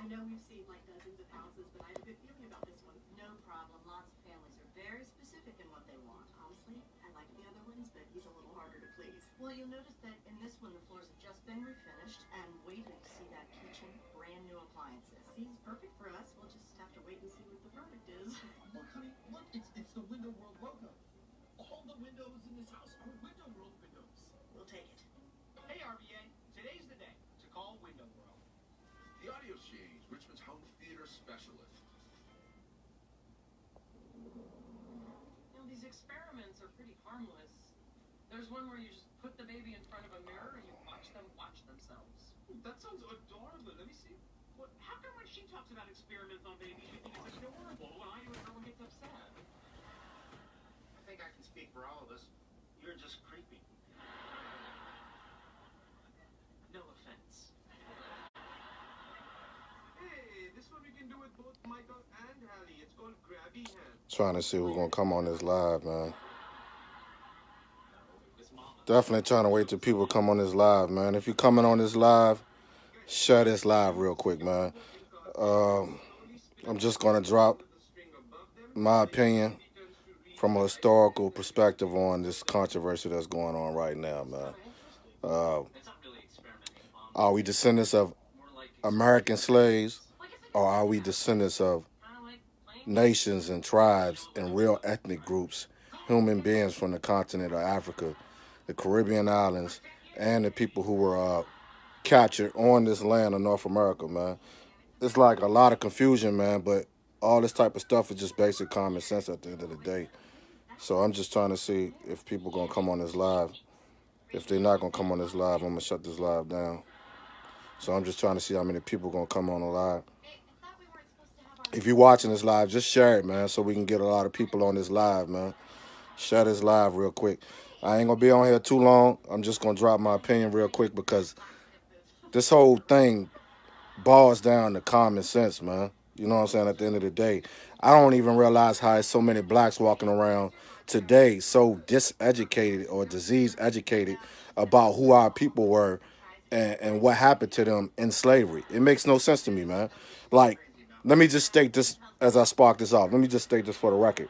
I know we've seen like dozens of houses, but I have a good feeling about this one. No problem. Lots of families are very specific in what they want. Honestly, I like the other ones, but he's a little harder to please. Well, you'll notice that in this one, the floors have just been refinished, and wait till you see that kitchen, brand new appliances. Seems perfect for us. We'll just have to wait and see what the verdict is. Look, honey, look, it's the Window World logo. All the windows in this house are Window World windows. We'll take it. Hey, RBA, today's the day to call Window World. The Audio Shades, Richmond's home theater specialist. You know, these experiments are pretty harmless. There's one where you just put the baby in front of a mirror and you watch them watch themselves. That sounds adorable. Let me see. What? How come when she talks about experiments on babies, you think it's adorable? When I do it, everyone gets upset. I think I can speak for all of us. You're just creepy. No offense. Hey, this one we can do with both Michael and Hallie. It's called Grabby Hand. Trying to see who's gonna come on this live, man. Definitely trying to wait till people come on this live, man. If you're coming on this live, share this live real quick, man. I'm just gonna drop my opinion from a historical perspective on this controversy that's going on right now, man. Are we descendants of American slaves, or are we descendants of nations and tribes and real ethnic groups, human beings from the continent of Africa, the Caribbean islands, and the people who were captured on this land of North America, man? It's like a lot of confusion, man, but all this type of stuff is just basic common sense at the end of the day. So I'm just trying to see if people going to come on this live. If they're not going to come on this live, I'm going to shut this live down. So I'm just trying to see how many people going to come on the live. If you're watching this live, just share it, man, so we can get a lot of people on this live, man. Share this live real quick. I ain't going to be on here too long. I'm just going to drop my opinion real quick because this whole thing boils down to common sense, man. You know what I'm saying? At the end of the day, I don't even realize how so many blacks walking around today so diseducated or disease educated about who our people were and what happened to them in slavery. It makes no sense to me, man. Like, let me just state this as I spark this off. Let me just state this for the record.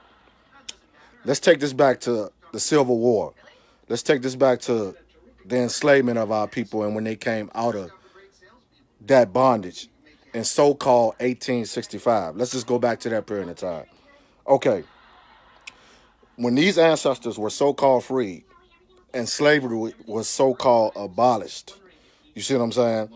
Let's take this back to the Civil War. Let's take this back to the enslavement of our people and when they came out of that bondage in so-called 1865. Let's just go back to that period of time. Okay. When these ancestors were so-called freed and slavery was so-called abolished, you see what I'm saying?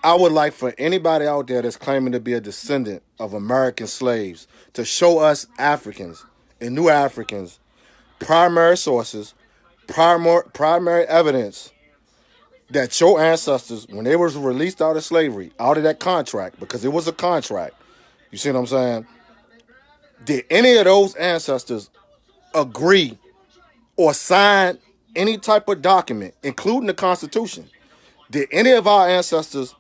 I would like for anybody out there that's claiming to be a descendant of American slaves to show us Africans and New Africans primary sources, primary evidence that your ancestors, when they was released out of slavery, out of that contract, because it was a contract, you see what I'm saying? Did any of those ancestors agree or sign any type of document, including the Constitution? Did any of our ancestors,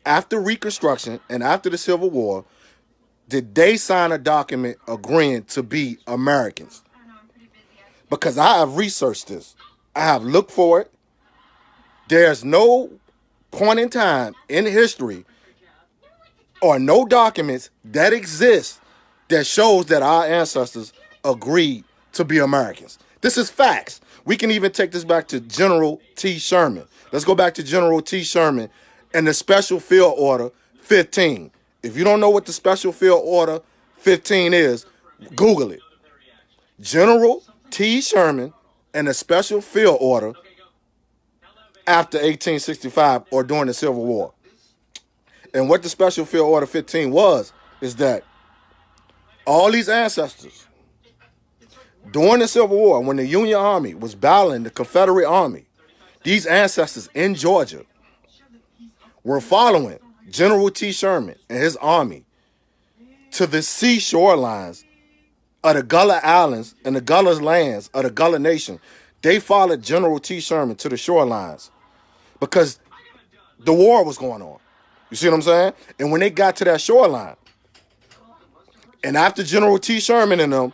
after Reconstruction and after the Civil War, did they sign a document agreeing to be Americans? Because I have researched this. I have looked for it. There's no point in time in history or no documents that exist that shows that our ancestors agreed to be Americans. This is facts. We can even take this back to General T. Sherman. Let's go back to General T. Sherman and the Special Field Order 15. If you don't know what the Special Field Order 15 is, Google it. General T. Sherman and the Special Field Order after 1865 or during the Civil War. And what the Special Field Order 15 was is that all these ancestors, during the Civil War, when the Union Army was battling the Confederate Army, these ancestors in Georgia were following General T. Sherman and his army to the seashore lines of the Gullah Islands and the Gullah lands of the Gullah Nation. They followed General T. Sherman to the shorelines because the war was going on. You see what I'm saying? And when they got to that shoreline, and after General T. Sherman and them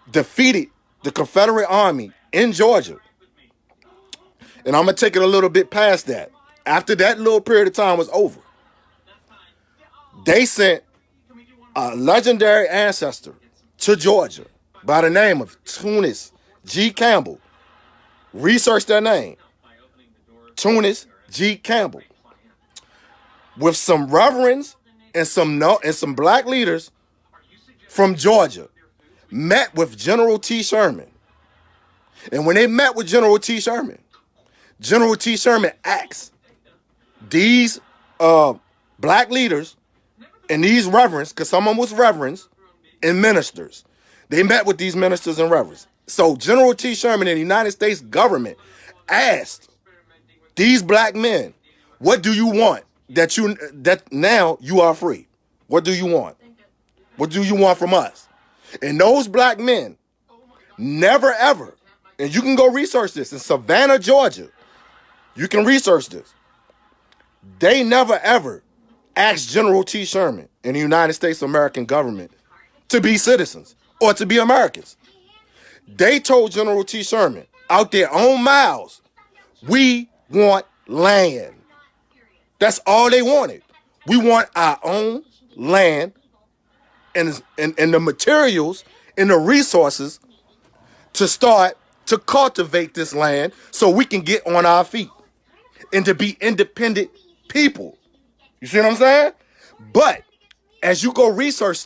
defeated the Confederate Army in Georgia, and I'm going to take it a little bit past that. After that little period of time was over, They sent a legendary ancestor to Georgia by the name of Tunis G. Campbell. Research that name. Tunis G. Campbell. With some reverends and some black leaders from Georgia. Met with General T. Sherman. And when they met with General T. Sherman asked these black leaders and these reverends, because some of them was reverends and ministers. They met with these ministers and reverends. So General T. Sherman and the United States government asked these black men, what do you want that now you are free? What do you want? What do you want from us? And those black men never ever, and you can go research this in Savannah, Georgia. You can research this. They never ever asked General T. Sherman and the United States American government to be citizens or to be Americans. They told General T. Sherman out their own mouths, we want land. That's all they wanted. We want our own land and the materials and the resources to start to cultivate this land so we can get on our feet and to be independent people. You see what I'm saying? But as you go research,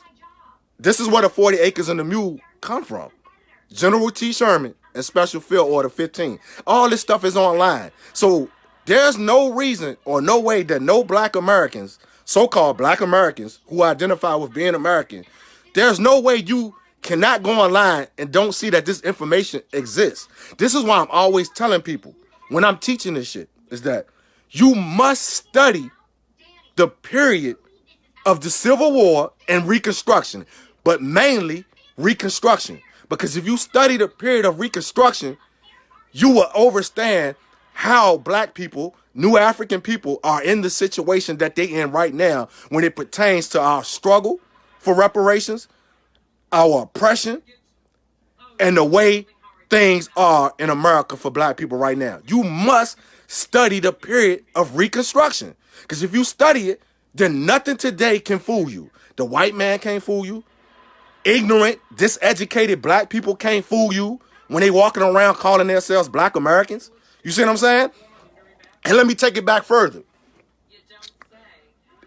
this is where the 40 acres and the mule come from. General T. Sherman and Special Field Order 15. All this stuff is online. So there's no reason or no way that no black Americans, so-called black Americans who identify with being American, there's no way you cannot go online and don't see that this information exists. This is why I'm always telling people when I'm teaching this shit is that you must study the period of the Civil War and Reconstruction, but mainly Reconstruction. Because if you study the period of Reconstruction, you will understand how black people, new African people, are in the situation that they in right now when it pertains to our struggle for reparations, our oppression, and the way things are in America for black people right now. You must study the period of Reconstruction. Because if you study it, then nothing today can fool you. The white man can't fool you. Ignorant, diseducated black people can't fool you when they walking around calling themselves black Americans. You see what I'm saying? And let me take it back further.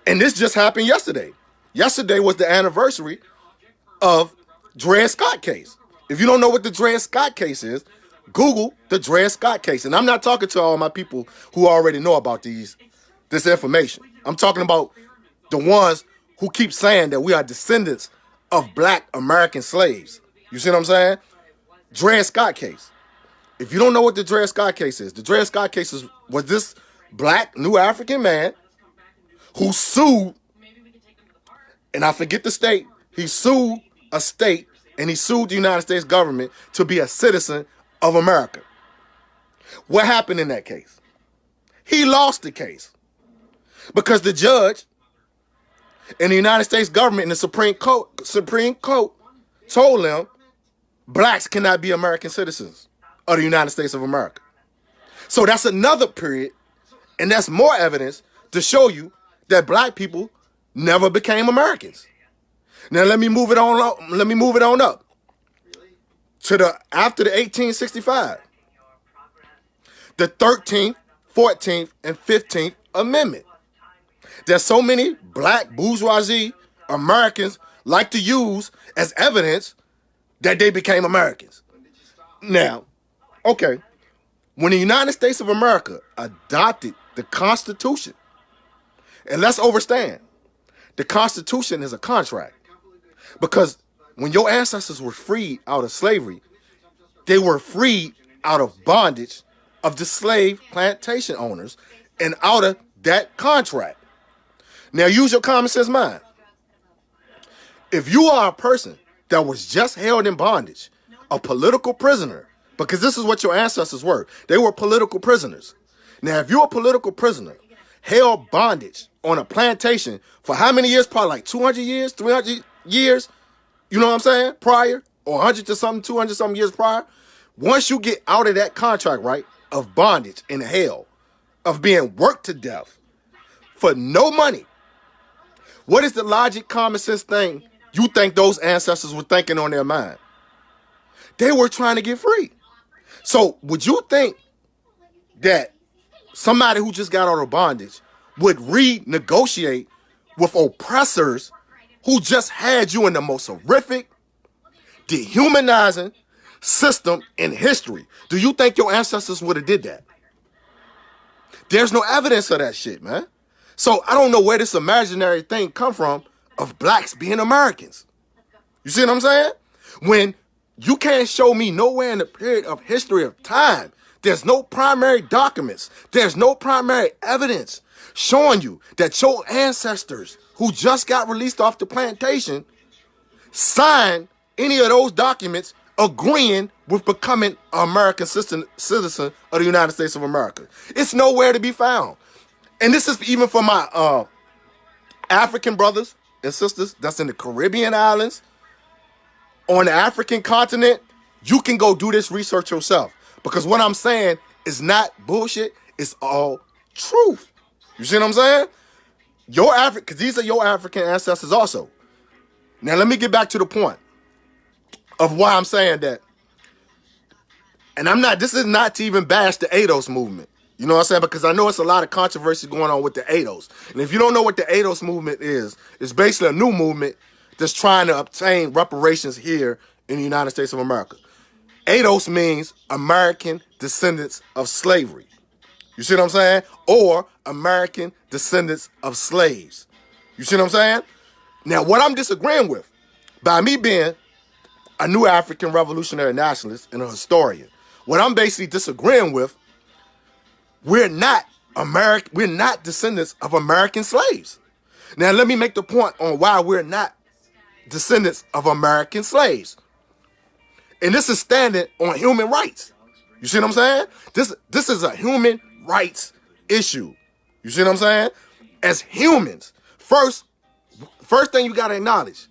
And this just happened yesterday. Yesterday was the anniversary of Dred Scott case. If you don't know what the Dred Scott case is, Google the Dred Scott case. And I'm not talking to all my people who already know about this information. I'm talking about the ones who keep saying that we are descendants of black American slaves. You see what I'm saying? Dred Scott case. If you don't know what the Dred Scott case is, the Dred Scott case was this black new African man who sued, and I forget the state, he sued a state and he sued the United States government to be a citizen of America. What happened in that case? He lost the case because the judge and the United States government and the Supreme Court told them blacks cannot be American citizens of the United States of America. So that's another period, and that's more evidence to show you that black people never became Americans. Now let me move it on up. Let me move it on up to after the 1865, the 13th, 14th, and 15th Amendment. There's so many black bourgeoisie Americans like to use as evidence that they became Americans. Now, okay, when the United States of America adopted the Constitution, and let's understand, the Constitution is a contract. Because when your ancestors were freed out of slavery, they were freed out of bondage of the slave plantation owners and out of that contract. Now use your common sense mind. If you are a person that was just held in bondage, a political prisoner, because this is what your ancestors were. They were political prisoners. Now, if you're a political prisoner, held bondage on a plantation for how many years? Probably like 200 years, 300 years, you know what I'm saying? Prior, or 100 to something, 200 something years prior. Once you get out of that contract, right, of bondage and hell, of being worked to death for no money, What is the logic, common sense thing you think those ancestors were thinking on their mind? They were trying to get free. So would you think that somebody who just got out of bondage would renegotiate with oppressors who just had you in the most horrific, dehumanizing system in history? Do you think your ancestors would have did that? There's no evidence of that shit, man. So I don't know where this imaginary thing come from of blacks being Americans. You see what I'm saying? When you can't show me nowhere in the period of history of time, there's no primary documents, there's no primary evidence showing you that your ancestors who just got released off the plantation signed any of those documents agreeing with becoming an American citizen of the United States of America. It's nowhere to be found. And this is even for my African brothers and sisters that's in the Caribbean islands, on the African continent. You can go do this research yourself, because what I'm saying is not bullshit. It's all truth. You see what I'm saying? Because these are your African ancestors also. Now let me get back to the point of why I'm saying that. And this is not to even bash the ADOS movement. You know what I'm saying? Because I know it's a lot of controversy going on with the ADOS. And if you don't know what the ADOS movement is, it's basically a new movement that's trying to obtain reparations here in the United States of America. ADOS means American Descendants of Slavery. You see what I'm saying? Or American Descendants of Slaves. You see what I'm saying? Now, what I'm disagreeing with, by me being a new African revolutionary nationalist and a historian, what I'm basically disagreeing with, we're not descendants of American slaves. Now, let me make the point on why we're not descendants of American slaves. And this is standing on human rights. You see what I'm saying? This is a human rights issue. You see what I'm saying? As humans, first thing you got to acknowledge,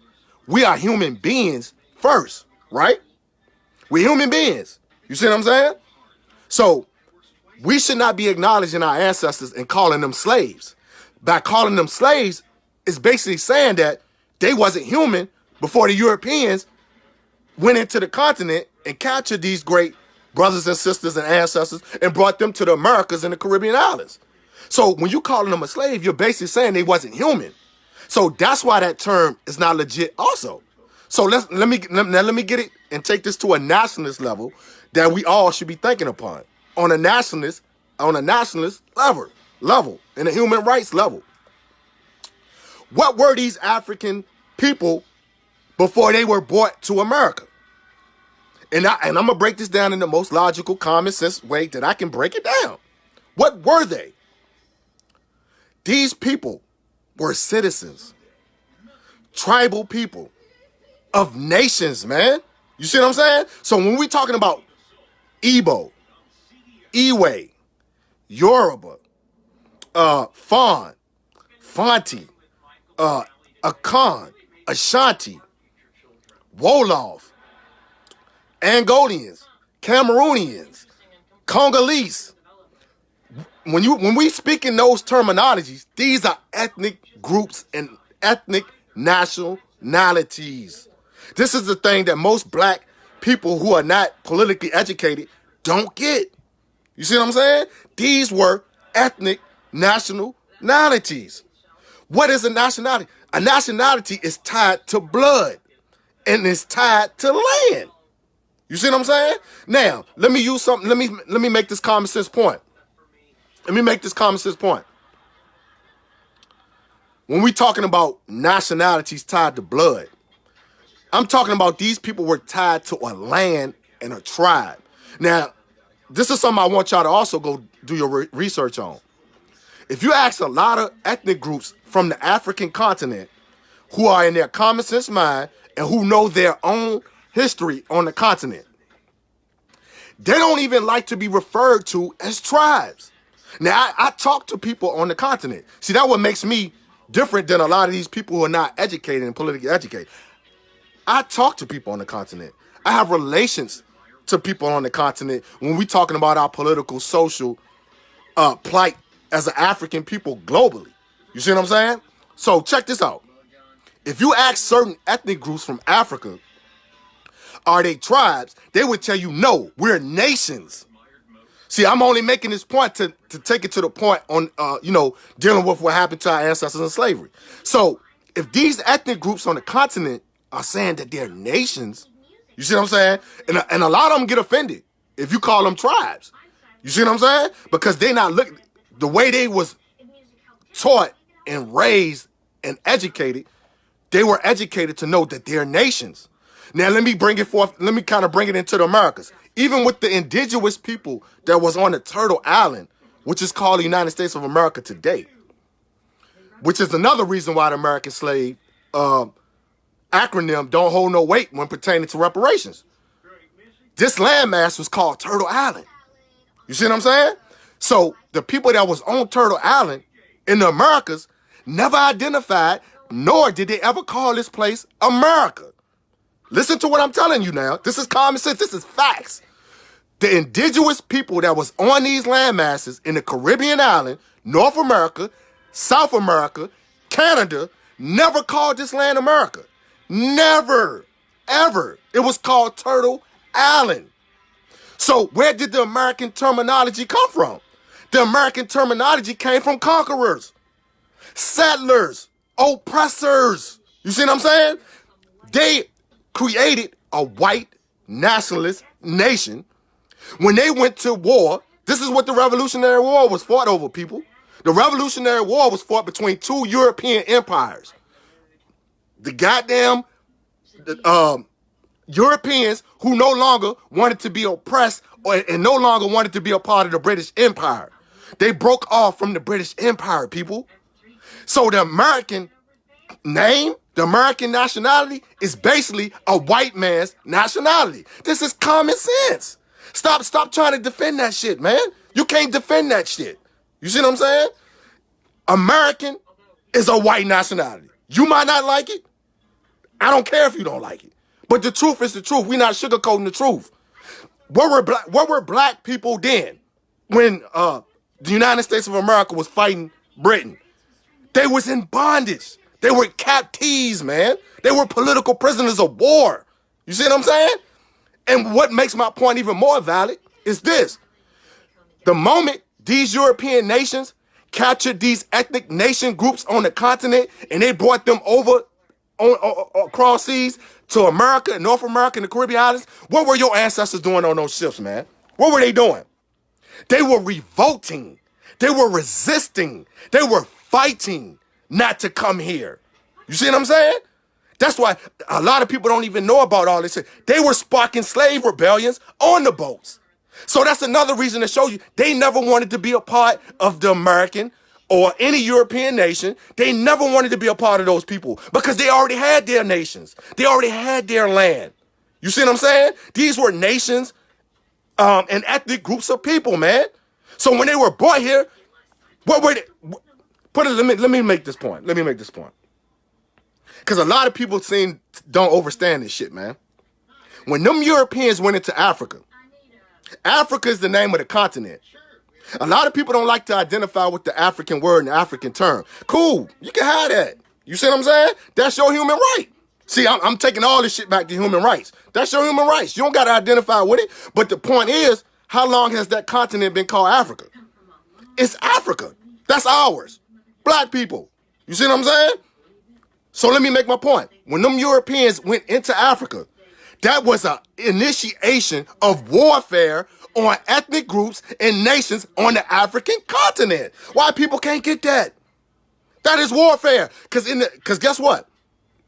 we are human beings first, right? We're human beings. You see what I'm saying? So we should not be acknowledging our ancestors and calling them slaves. By calling them slaves, it's basically saying that they wasn't human before the Europeans went into the continent and captured these great brothers and sisters and ancestors and brought them to the Americas and the Caribbean islands. So when you calling them a slave, you're basically saying they wasn't human. So that's why that term is not legit also. So let me get it and take this to a nationalist level that we all should be thinking upon. On a nationalist level, in a human rights level. What were these African people before they were brought to America? And I'm going to break this down in the most logical, common sense way that I can break it down. What were they? These people were citizens, tribal people of nations, man. You see what I'm saying? So when we're talking about Igbo, Iwe, Yoruba, Fon, Fanti, Akan, Ashanti, Wolof, Angolians, Cameroonians, Congolese. When we speak in those terminologies, these are ethnic groups and ethnic nationalities. This is the thing that most black people who are not politically educated don't get. You see what I'm saying? These were ethnic nationalities. What is a nationality? A nationality is tied to blood and it's tied to land. You see what I'm saying? Now, let me use something. Let me make this common sense point. When we talking about nationalities tied to blood, I'm talking about these people were tied to a land and a tribe. Now, this is something I want y'all to also go do your research on. If you ask a lot of ethnic groups from the African continent who are in their common sense mind and who know their own history on the continent, they don't even like to be referred to as tribes. Now, I talk to people on the continent. See, that's what makes me different than a lot of these people who are not educated and politically educated. I talk to people on the continent. I have relations to people on the continent when we're talking about our political, social plight as an African people globally. You see what I'm saying? So check this out. If you ask certain ethnic groups from Africa, are they tribes? They would tell you, no, we're nations. See, I'm only making this point to take it to the point on, dealing with what happened to our ancestors in slavery. So if these ethnic groups on the continent are saying that they're nations, you see what I'm saying? And a lot of them get offended if you call them tribes. You see what I'm saying? Because they not looking, the way they was taught and raised and educated, they were educated to know that they're nations. Now, let me bring it forth. Let me kind of bring it into the Americas. Even with the indigenous people that was on the Turtle Island, which is called the United States of America today, which is another reason why the American slave acronym don't hold no weight when pertaining to reparations. This landmass was called Turtle Island. You see what I'm saying? So the people that was on Turtle Island in the Americas never identified, nor did they ever call this place America. Listen to what I'm telling you now. This is common sense. This is facts. The indigenous people that was on these land masses in the Caribbean island, North America, South America, Canada, never called this land America. Never, ever. It was called Turtle Island. So where did the American terminology come from? The American terminology came from conquerors, settlers, oppressors. You see what I'm saying? They created a white nationalist nation. When they went to war, this is what the Revolutionary War was fought over, people. The Revolutionary War was fought between two European empires. The goddamn Europeans who no longer wanted to be oppressed and no longer wanted to be a part of the British Empire. They broke off from the British Empire, people. So the American name, the American nationality, is basically a white man's nationality. This is common sense. Stop trying to defend that shit, man. You can't defend that shit. You see what I'm saying? American is a white nationality. You might not like it. I don't care if you don't like it. But the truth is the truth. We're not sugarcoating the truth. What were black people then when the United States of America was fighting Britain? They was in bondage. They were captives, man. They were political prisoners of war. You see what I'm saying? And what makes my point even more valid is this. The moment these European nations captured these ethnic nation groups on the continent and they brought them over across seas to America, North America, and the Caribbean islands, what were your ancestors doing on those ships, man? What were they doing? They were revolting. They were resisting. They were fighting not to come here. You see what I'm saying? That's why a lot of people don't even know about all this shit. They were sparking slave rebellions on the boats. So that's another reason to show you they never wanted to be a part of the American or any European nation. They never wanted to be a part of those people because they already had their nations. They already had their land. You see what I'm saying? These were nations and ethnic groups of people, man. So when they were brought here, what were they? Let me make this point. Let me make this point. Because a lot of people don't understand this shit, man. When them Europeans went into Africa, Africa is the name of the continent. A lot of people don't like to identify with the African word and the African term. Cool, you can have that. You see what I'm saying? That's your human right. See, I'm taking all this shit back to human rights. That's your human rights. You don't got to identify with it. But the point is, how long has that continent been called Africa? It's Africa. That's ours. Black people. You see what I'm saying? So let me make my point. When them Europeans went into Africa, that was an initiation of warfare on ethnic groups and nations on the African continent. Why people can't get that? That is warfare. Because guess what?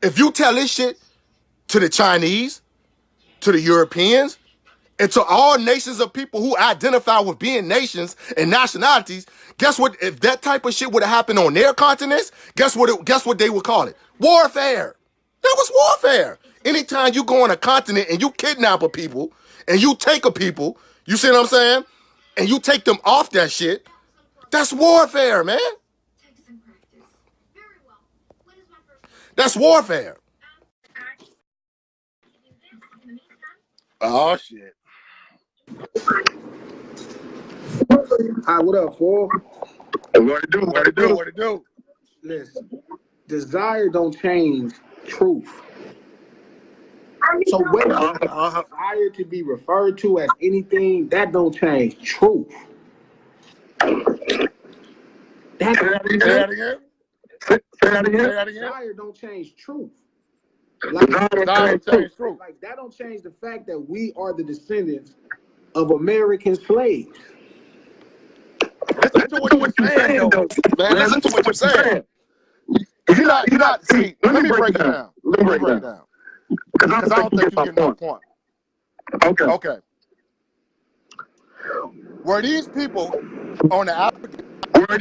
If you tell this shit to the Chinese, to the Europeans, and to all nations of people who identify with being nations and nationalities, guess what? If that type of shit would have happened on their continents, guess what they would call it? Warfare. That was warfare. Anytime you go on a continent and you kidnap a people and you take a people, you see what I'm saying? And you take them off that shit, that's warfare, man. That's warfare. Oh, shit. Hi, what up, fool? What it do? Listen, Desire don't change truth. So whether desire to be referred to as anything, that don't change truth. That, Say that again. Say that again. desire don't change truth. Like, Desire don't change truth. like that don't change the fact that we are the descendants of American slaves. Listen to what you're saying, though. Man, listen to what you're saying. You're not, see, let me break it down. Let me break it down. Because I don't think you're getting my point. Okay. Were these people on the African, were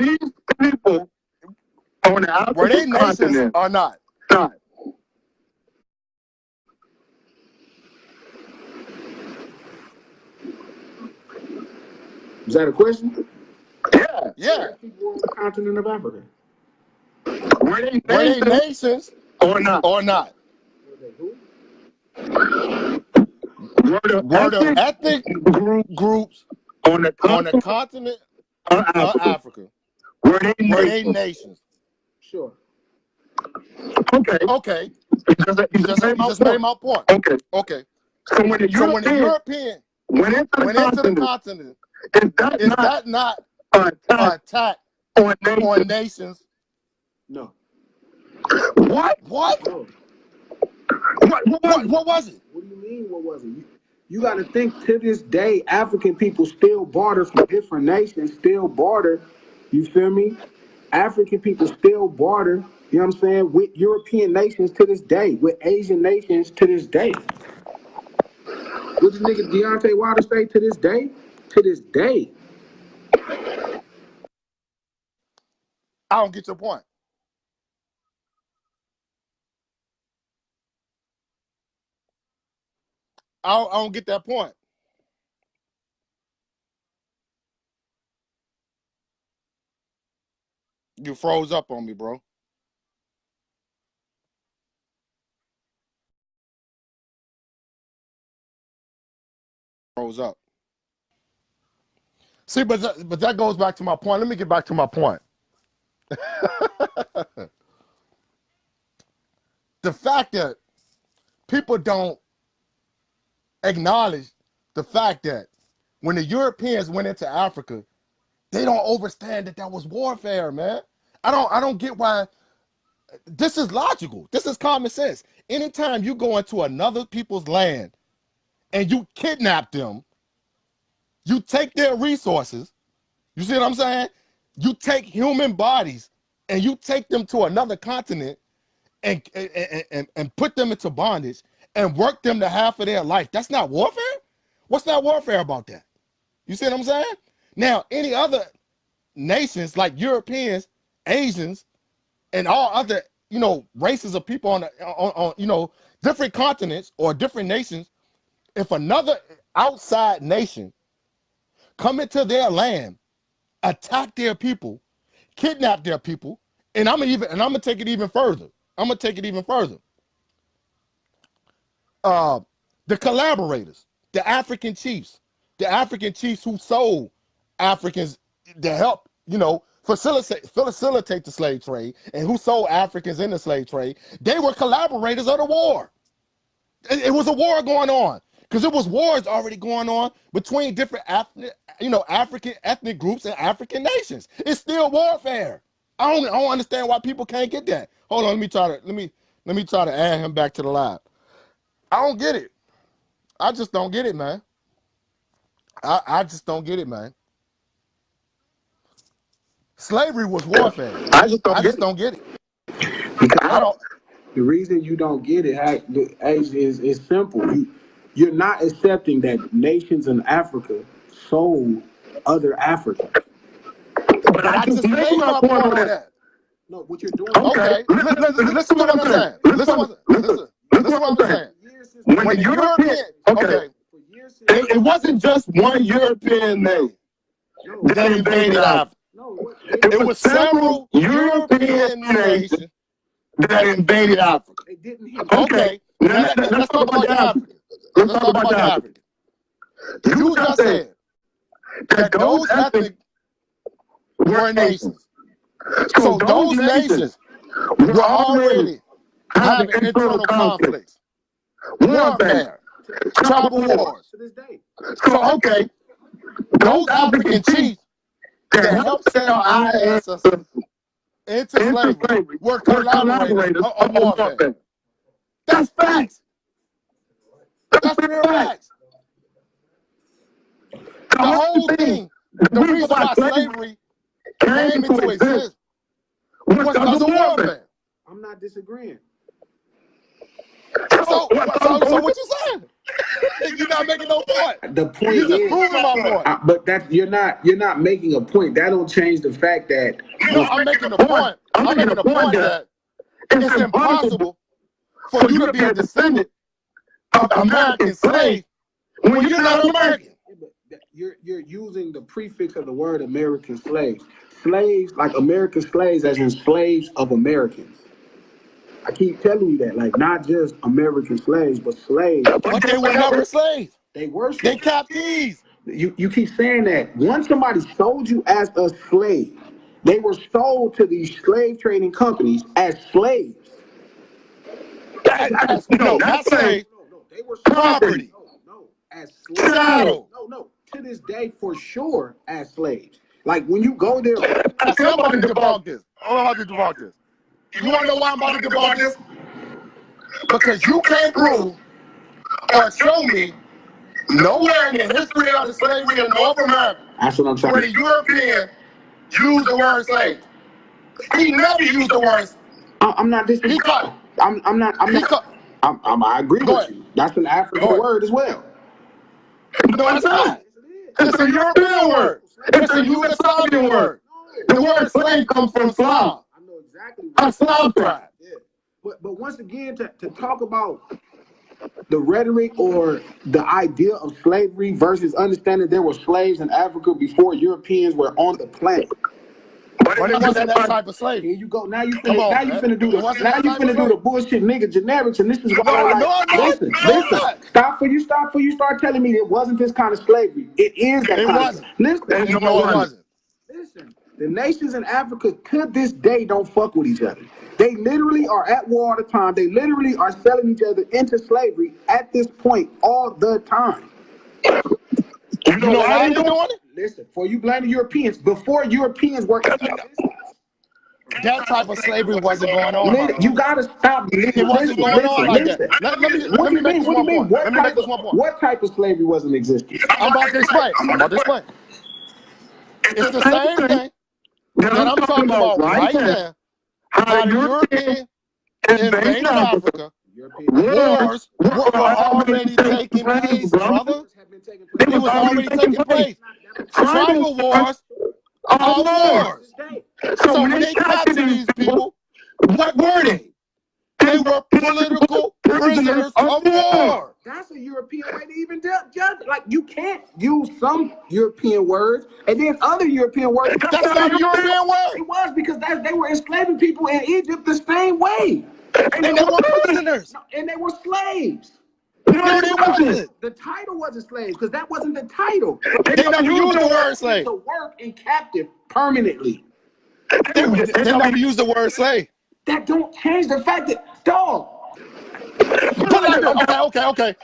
they nations or not? Is that a question? Yeah. People on the continent of Africa. Were they nations or not? Were they who? Were the ethnic groups on the continent of Africa, were they nations? Sure. Okay. You just made my point. Okay. So when the European went into the continent, is that not an attack on nations? No. What? No. What was it? What do you mean? What was it? You got to think, to this day, African people still barter from different nations, still barter. You feel me? African people still barter, you know what I'm saying, with European nations to this day, with Asian nations to this day. What did nigga Deontay Wilder say to this day? To this day. I don't get your point. I don't get that point. You froze up on me, bro. Froze up. See, but that goes back to my point. Let me get back to my point. The fact that people don't acknowledge the fact that when the Europeans went into Africa, they don't understand that was warfare, man. I don't get why. This is logical. This is common sense. Anytime you go into another people's land and you kidnap them, you take their resources. You see what I'm saying? You take human bodies and you take them to another continent and put them into bondage and work them to half of their life. That's not warfare? What's not warfare about that? You see what I'm saying? Now, any other nations like Europeans, Asians, and all other, races of people on different continents or different nations, if another outside nation come into their land, attack their people, kidnap their people, and I'm gonna take it even further. The collaborators, the African chiefs who sold Africans to help, facilitate the slave trade, and who sold Africans in the slave trade, they were collaborators of the war. It was a war going on because it was wars already going on between different African ethnic groups and African nations. It's still warfare. I don't understand why people can't get that. Hold on, let me try to add him back to the live. I don't get it. I just don't get it, man. I just don't get it, man. Slavery was warfare. I just don't get it. Because the reason you don't get it is simple. You're not accepting that nations in Africa sold other Africans. But I just made my point on that. No, what you're doing. Okay, listen to what I'm saying. Listen to what I'm saying. When the European, it wasn't just one European name that invaded Africa. It was several European nations that invaded Africa. Okay, let's talk about the Africans. Let's talk about the Africans. You just said that those ethnic were nations. So those nations We're already having internal conflicts, warfare, tribal wars. To this day. So, okay, those African chiefs that helped sell our ancestors into slavery were collaborators of warfare. That's facts. That's real facts. The whole thing, the reason why slavery came into existence was because of warfare. I'm not disagreeing. So what you saying? You're not making no point. The point You just is, proving my point. but that you're not making a point. That don't change the fact that No, I'm making the point. I'm making the point that it's impossible for you to be a descendant of American slave when you're not American. you're using the prefix of the word American slaves. Slaves, like American slaves, as in slaves of Americans. I keep telling you that, like, not just American slaves, but slaves. But they were never slaves. They were They slaves. captives. You keep saying that. Once somebody sold you as a slave, they were sold to these slave trading companies as slaves. No, not slaves. No, they were Property. No, as slaves. Chattel. No, to this day, for sure, as slaves. Like, when you go there, I said I'm about to debunk this. I'm about to debunk this. You want to know why I'm about to debunk this? Because you can't prove or show me nowhere in the history of the slavery in North America that's what I'm trying where to the European used the word slave. He never used the word. I'm not disagreeing. I agree Go with ahead. you. That's an African Go ahead. word as well. No, it's not. It's a European word. It's a Yugoslavian word. The word slave comes from Slav. I know exactly A Slav tribe. Yeah. But once again, to talk about the rhetoric or the idea of slavery versus understanding there were slaves in Africa before Europeans were on the planet. But it wasn't that type of slave. Here you go. Now you Come on, finna do It wasn't now that you type of finna do the bullshit nigga generics, and this is why I No, I'm not. listen. No, I'm not. Stop before you start telling me it wasn't this kind of slavery. It is that It kind wasn't. of listen. No, it wasn't. Listen, the nations in Africa to this day don't fuck with each other. They literally are at war all the time. They literally are selling each other into slavery at this point all the time. You know why they're doing it? Listen, for you blame the Europeans, before Europeans were in existence. That type of slavery wasn't going on. You gotta stop. It wasn't going on like that. Let me make this one point. Let me make this one point. What type of slavery was in existence? I'm about to explain. It's the same thing that I'm talking about right now. How the European invaded Africa. Wars were already taking place, brother. It was already taking place. Tribal wars are wars. So when they captured these people, what were they? They were political prisoners of war. That's a European way to even judge. Like, you can't use some European words and then other European words. That's not a European word. It was because they were enslaving people in Egypt the same way. And they were prisoners. And they were slaves. No, they wasn't. The title wasn't slaves because that wasn't the title. They never used the word slave. To work in captive permanently. They never used the word slave. That don't change the fact that, dog.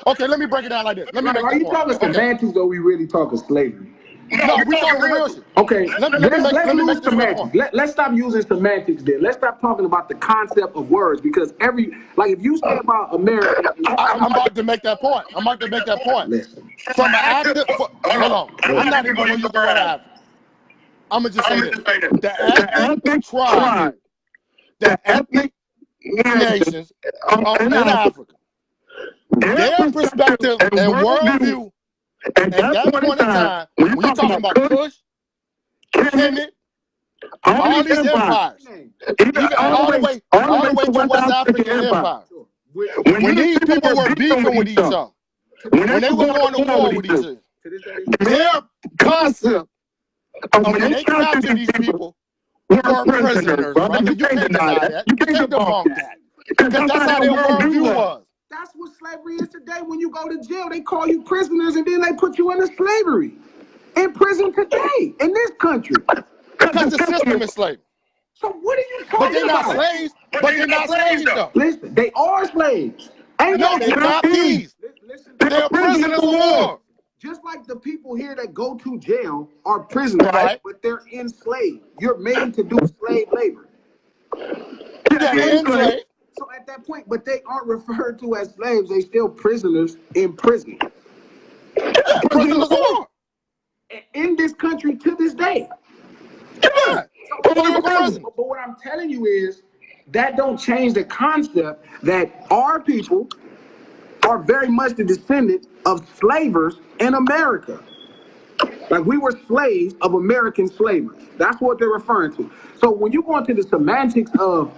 Okay. Let me break it down like this. Let me make Are you talking semantics or are we really talking slavery? No, we talking real shit. Okay, let's lose semantics. Let's stop using semantics then. Let's stop talking about the concept of words because if you say about America. I'm about to make that point. Listen. From an active, hold on. I'm not even going to use the word active. I'm going to just say this. The ethnic tribe, the ethnic nations in Africa, their perspective and worldview at that point in time, when you're talking about Kush, Kemet, all these empires, even all the way to West African empire, when these people were beefing with each other, when they were going to war with each other, their concept of when they captured these people were prisoners, brother. You can't deny that. You can't debunk that. Because that's how their worldview was. That's what slavery is today. When you go to jail, they call you prisoners and then they put you into slavery. In prison today, in this country. Because the system is slavery. So what are you But talking they're not about? slaves. But they're not slaves though. Listen, they are slaves. Ain't No, they're not thieves. Listen, They're prisoners of war. just like the people here that go to jail are prisoners, Right. but they're enslaved. You're made to do slave labor. Yeah, they're enslaved. So at that point, but they aren't referred to as slaves. They still prisoners in prison. Yeah, prisoners of war. In this country to this day. Yeah. Political prisoners. But what I'm telling you is that don't change the concept that our people are very much the descendant of slavers in America. Like we were slaves of American slavery. That's what they're referring to. So when you go into the semantics of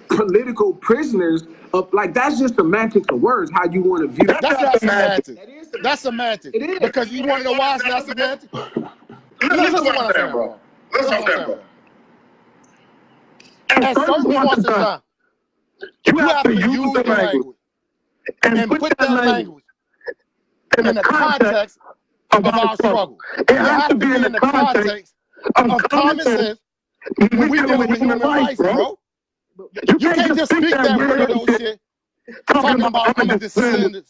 political prisoners, of like that's just semantics of words, how you want to view it. That's not semantics. That is That's semantics. It is. Because you want to know why it's not semantics? Listen to what I'm saying, bro. Listen to what I'm saying, bro. At certain points in time, you have to use the language and put that language in the context of our struggle. It has to be in the context of common sense when we deal with human rights, bro. You can't just speak that weirdo shit talking about I'm a descendant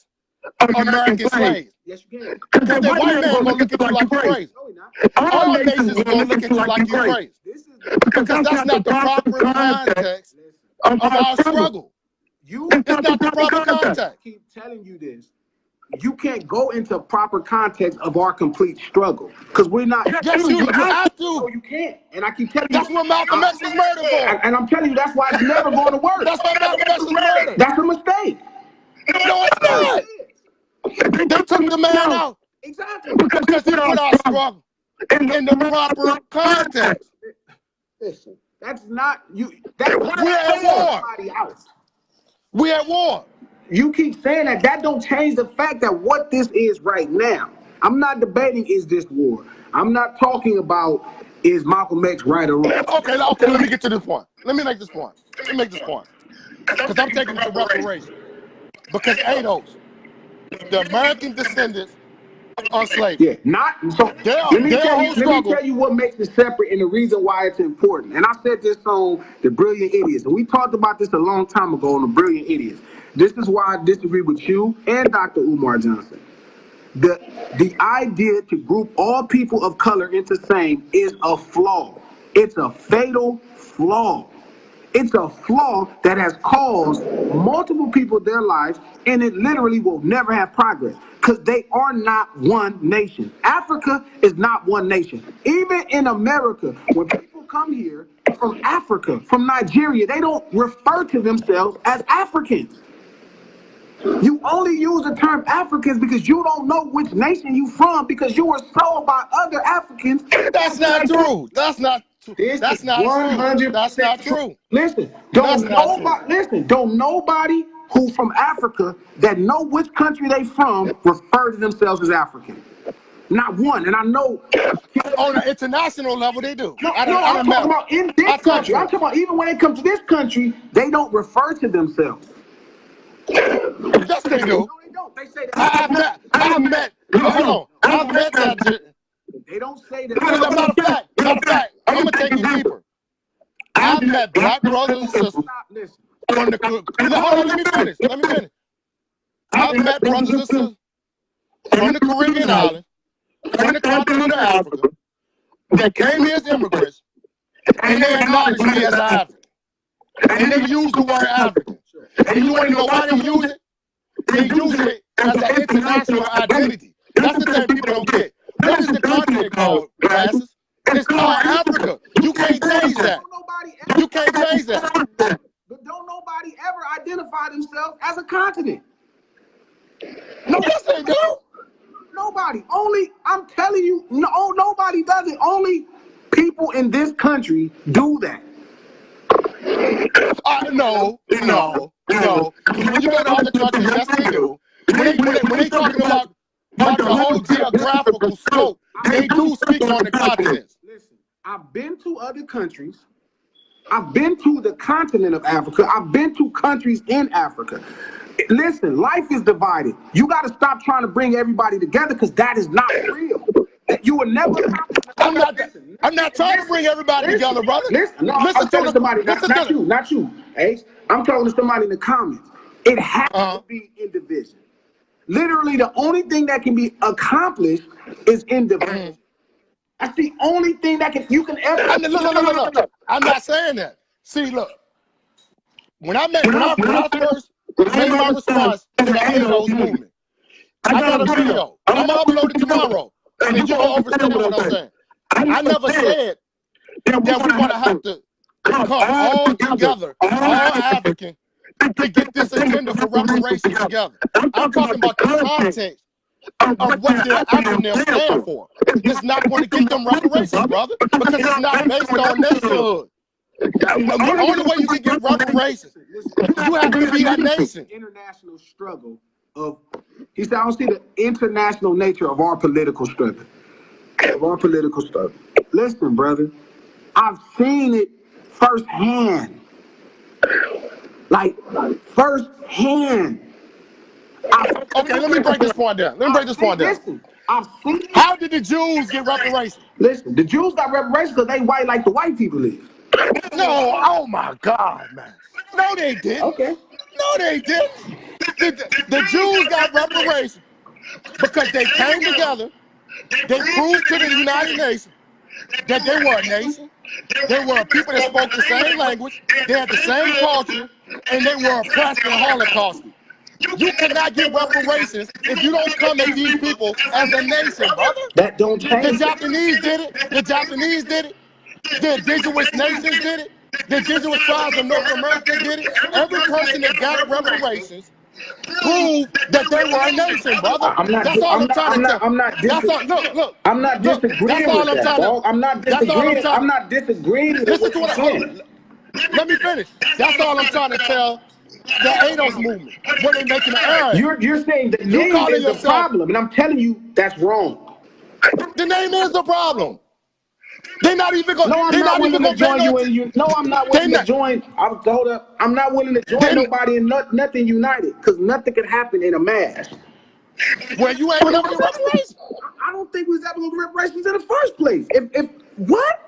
of American slaves. Yes, you can. Because the white man gonna look at you like you're crazy. No, you're not. All nations gonna look at you like you're crazy. This is Because that's not the proper context of our struggle. It's not the proper context. I keep telling you this. You can't go into proper context of our complete struggle because we're not. Yes, you have to. No, you can't. And I keep telling you. That's what Malcolm X was murdered for. And I'm telling you, that's why it's never going to work. That's why Malcolm X was murdered. That's a mistake. No, it's not. They took the man out Exactly. because he put our struggle in the proper context. Listen, that's not you. That's We're at war. Out. We're at war. You keep saying that. That don't change the fact that what this is right now. I'm not debating is this war. I'm not talking about is Malcolm X right or wrong. Okay, let me get to this point. Let me make this point. Because I'm taking it to reparation. Because ADOS, the American descendants are slaves. Yeah, not so. Let me tell you what makes it separate and the reason why it's important. And I said this on The Brilliant Idiots, and we talked about this a long time ago on The Brilliant Idiots. This is why I disagree with you and Dr. Umar Johnson. The idea to group all people of color into same is a flaw. It's a fatal flaw. It's a flaw that has caused multiple people their lives, and it literally will never have progress because they are not one nation. Africa is not one nation. Even in America, when people come here from Africa, from Nigeria, they don't refer to themselves as Africans. You only use the term Africans because you don't know which nation you from because you were sold by other Africans. That's not true. That's not true. That's not 100%. True. That's not true. Listen, don't nobody who from Africa that know which country they from refer to themselves as African. Not one. And I know on an international level they do. I'm talking about in this country. I'm talking about even when they come to this country, they don't refer to themselves. Yes, they do. No, they don't. They say I've met that. They don't say that. Matter of fact, I'm gonna take you deeper. I've met black brothers and sisters from the. Hold on, let me finish. I've met brothers and sisters from the Caribbean islands, from the continent of Africa, that came here as immigrants, and they acknowledge me as an African, and they use the word African. And you want to know why they use it? They use it as an international identity. That's the thing people don't get. What is the continent called, classes? It's called Africa. You can't change that. You can't change that. But don't nobody ever identify themselves as a continent. No, yes they do. Nobody. Only, I'm telling you, no, nobody does it. Only people in this country do that. No. When you go to other countries, yes they do. When they talking about the whole geographical scope, they do speak on the continents. Listen, I've been to other countries. I've been to the continent of Africa. I've been to countries in Africa. Listen, life is divided. You got to stop trying to bring everybody together because that is not real. You will never. I'm not trying to bring everybody together, brother. Listen, no, I'm talking to somebody, not you. Ace. I'm talking to somebody in the comments. It has to be in division. Literally, the only thing that can be accomplished is in division. That's the only thing that you can ever. Look. I'm not saying that. See, look. When I first made my response to the ADOS movement, I got a video, and I'm gonna upload it tomorrow, and then you're gonna understand what I'm saying. I never said that we're gonna have to come all together, all African, to get this agenda for reparations together. I'm talking about the context of what their acronym stand for. It's not going to get them reparations, brother, because it's not based on nationhood. The only way you can get reparations, you have to be a nation. International struggle of, he said, I don't see the international nature of our political struggle. Listen, brother, I've seen it firsthand. Like, firsthand. Okay, let me break this point down. Listen, I've seen it. How did the Jews get reparations? Listen, the Jews got reparations because they white like the white people is. No, oh my God, man. No, they didn't. Okay. No, they didn't. The Jews got reparations because they came together. They proved to the United Nations that they were a nation. They were a people that spoke the same language. They had the same culture, and they were oppressed and holocausted. You cannot get reparations if you don't come at these people as a nation, brother. That don't change. The Japanese did it. The indigenous nations did it. The indigenous tribes of North America did it. Every person that got reparations proved that they were a nation, brother. That's all I'm trying to tell. I'm not disagreeing with Listen what to you're saying. Let me finish. That's all I'm trying to tell the ADOS movement. When they making an error. You're saying the name is the problem, and I'm telling you that's wrong. The name is the problem. They're not even going. No, I'm not willing to join you in you. No, I'm not willing to join. Hold up. I'm not willing to join nobody in nothing united, because nothing can happen in a mass. Well, you ain't gonna get reparations. I don't think we was ever gonna get reparations in the first place. If what?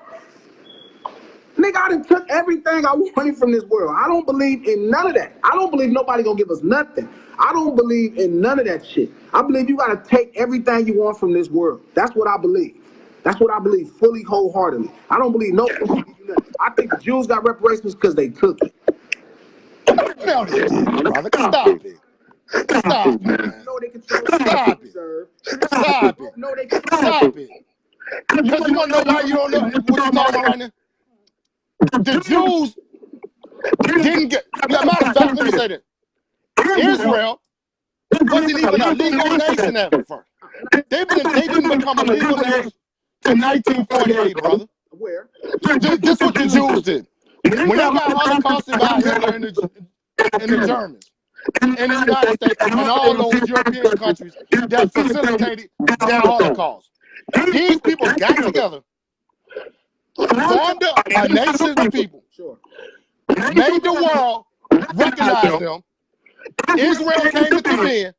Nigga, I done took everything I wanted from this world. I don't believe in none of that. I don't believe nobody gonna give us nothing. I don't believe in none of that shit. I believe you gotta take everything you want from this world. That's what I believe. That's what I believe fully, wholeheartedly. I don't believe nobody. I think the Jews got reparations because they took it. No, they didn't, brother. Stop it. Stop it, man. No, they control. Stop it. Stop it. No, they control. Stop it. Because you want to know why you don't know what you're talking about right now? The Jews didn't get. Matter of fact, let me say this. Israel wasn't even a legal nation at first. They didn't become a legal nation to 1948, brother. Where? This is what the Jews did. When they got holocausted by Hitler and the Germans, in the United States, and all those European countries that facilitated that Holocaust, these people got together, formed a nation of people, made the world recognize them. Israel came into being,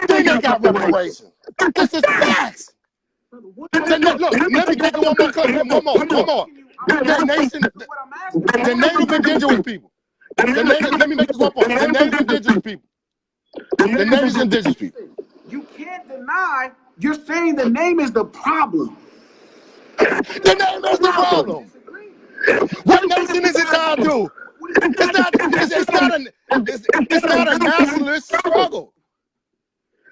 then they got reparations. This is facts. Look, let me take it one more clip. One more. The native indigenous people. Let me make this one point. The native indigenous people. The native indigenous people. You can't deny. You're saying the name is the problem. The name is the problem. What nation is it tied to? It's not a nationalist struggle.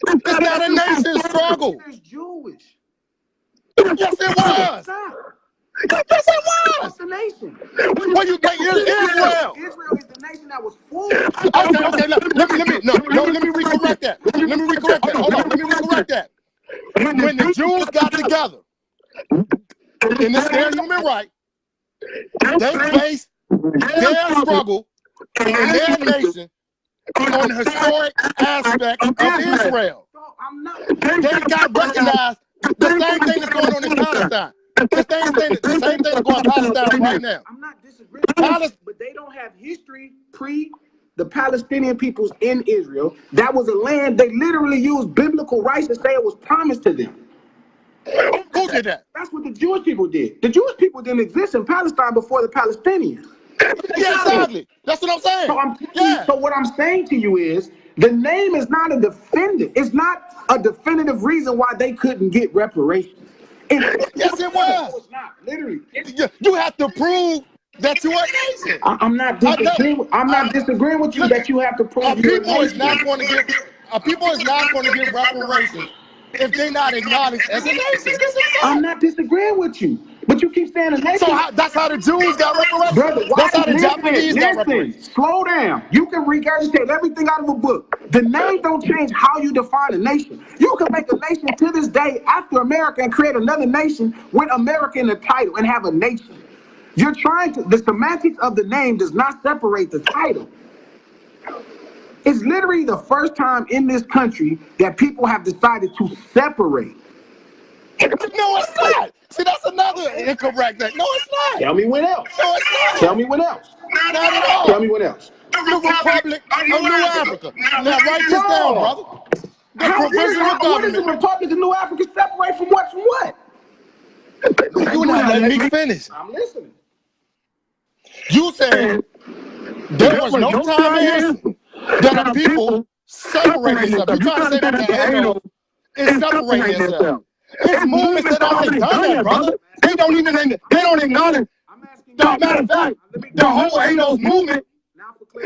It's not a nation struggle. It's Jewish. Yes, it was. Yes, it was. What's the nation? What you think is Israel? Israel is the nation that was formed. Okay. Let me recorrect that. Hold on. Let me recorrect that. When the Jews got together in this their human right, they based their struggle and their nation on the historic aspect of Israel. They got recognized. The same thing is going on in Palestine. The same thing is going on in Palestine right now. I'm not disagreeing, but they don't have history pre the Palestinian peoples in Israel. That was a land they literally used biblical rights to say it was promised to them. Who did that? That's what the Jewish people did. The Jewish people didn't exist in Palestine before the Palestinians. Yeah, exactly. That's what I'm saying. So so what I'm saying to you is the name is not a defendant. It's not a definitive reason why they couldn't get reparations. Yes, it was. No, it's not. Literally. You have to prove that you are a nation. I'm not disagreeing. I'm not disagreeing with you that you have to prove A you're a people is nation. not going to give. A people is not going to give reparations if they're not acknowledged as a nation. This is I'm not disagreeing with you, but you keep saying a nation. so that's how the Jews got reparations. Brother, That's how the Japanese got reparations. slow down. You can regurgitate everything out of a book. The name don't change how you define a nation. You can make a nation to this day after America and create another nation with America in the title and have a nation. You're trying to, the semantics of the name does not separate the title. It's literally the first time in this country that people have decided to separate. No, it's not. See, that's another incorrect thing. No, it's not. Tell me what else. No, it's not. Tell me what else. Not at all. Tell me what else. The Republic of New Africa. Now, write this down, brother. The provisional What is the government. Republic of New Africa separate from what? From what? You not letting me finish. I'm listening. You said there was no time in history that the people separate themselves. You trying to say that the ANO is separating themselves. It's movements that already done that, brother. They don't acknowledge. Matter of fact, the whole ANO's movement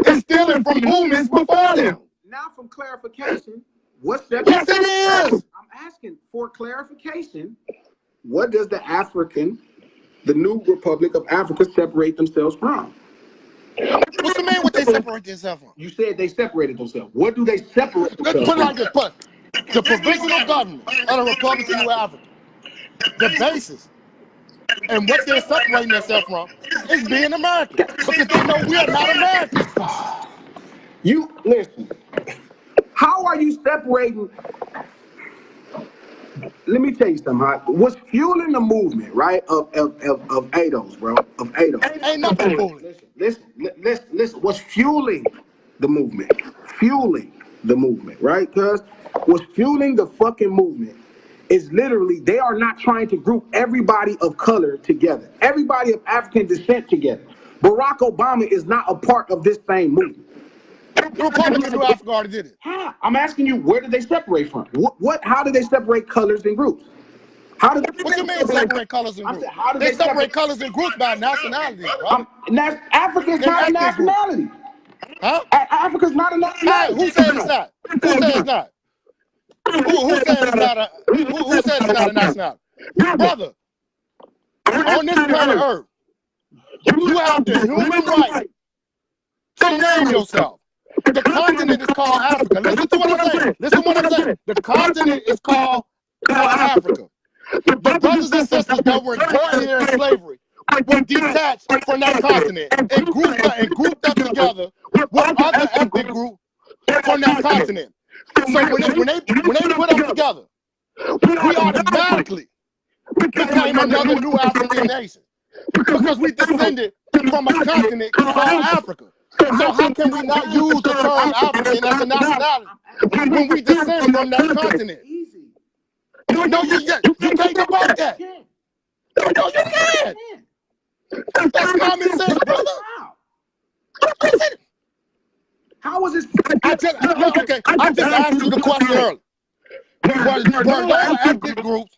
is stealing from movements before them. Now, from clarification, what's Yes, separate? it is. I'm asking for clarification. What does the new Republic of Africa separate themselves from? What's the mean what they separate themselves from? You said they separated themselves. What do they separate Let's themselves put it from? like this, the provisional government of the Republic of New Africa, the basis and what they're separating themselves from is being American. Because they know we are not Americans. You listen. How are you separating? Let me tell you something. What's fueling the movement, right? Of ADOS, bro. Of ADOS. Ain't nothing fooling. Listen. What's fueling the movement? Fueling the movement, right? Because what's fueling the fucking movement is literally they are not trying to group everybody of color together, everybody of African descent together. Barack Obama is not a part of this same movement. The Republic of New Africa already did it. How? I'm asking you, where did they separate from? How did they separate colors and groups? How did What you mean separate colors and groups? How did They separate colors and groups by nationality, bro. Africa's not a nationality. Huh? Africa's not a nationality. Who said it's not? Who said it's not? Who said it's not a who said it's not a nationality? Brother, on this planet Earth, you have the human right to name yourself. The continent is called Africa. Listen to what I'm saying. Listen to what I'm saying. The continent is called Africa. The brothers and sisters that were born here in slavery were detached from that continent and grouped up together with other ethnic groups from that continent. So when they put them together, we automatically became another new African nation because we descended from a continent called Africa. So how can we not use the term African as a nationality when we descend from that continent? No, you can't debate that. No, you can't. That's common sense, brother. How was this? I just asked you the question earlier. Were those ethnic groups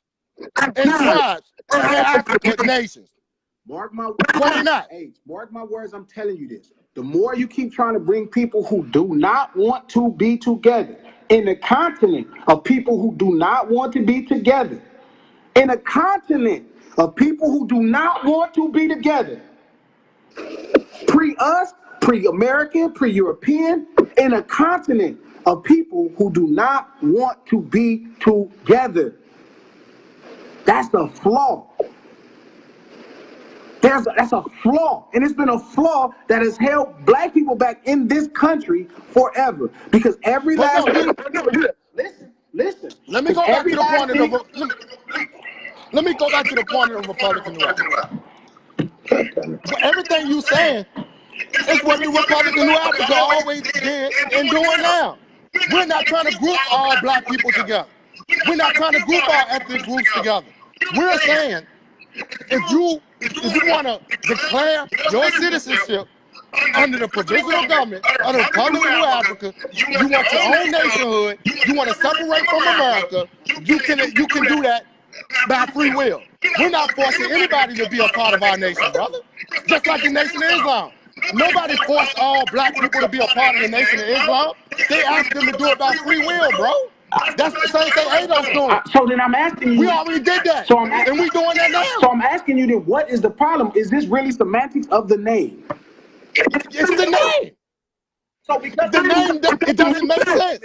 and tribes in African nations? Mark my Why not? Hey, mark my words, I'm telling you this. The more you keep trying to bring people who do not want to be together in a continent of people who do not want to be together, in a continent of people who do not want to be together, pre-us, pre-American, pre-European, in a continent of people who do not want to be together. That's a flaw. That's a flaw, and it's been a flaw that has held black people back in this country forever. Because every last listen. Let me go back to the point of the. Let me go back to the point of the Republican New Africa. Everything you saying is what the Republican New Africa always did and doing now. We're not trying to group all black people together. We're not trying to group our ethnic groups together. We're saying if you want to declare your citizenship under the provisional government of the Republic of New Africa, you want your own nationhood, you want to separate from America, you can do that by free will. We're not forcing anybody to be a part of our nation, brother. Just like the Nation of Islam. Nobody forced all black people to be a part of the Nation of Islam. They asked them to do it by free will, bro. That's the same thing ADO's doing. So then I'm asking you. We already did that. So and we doing that now. So I'm asking you then, what is the problem? Is this really semantics of the name? It's the name. So because the name, it doesn't make sense.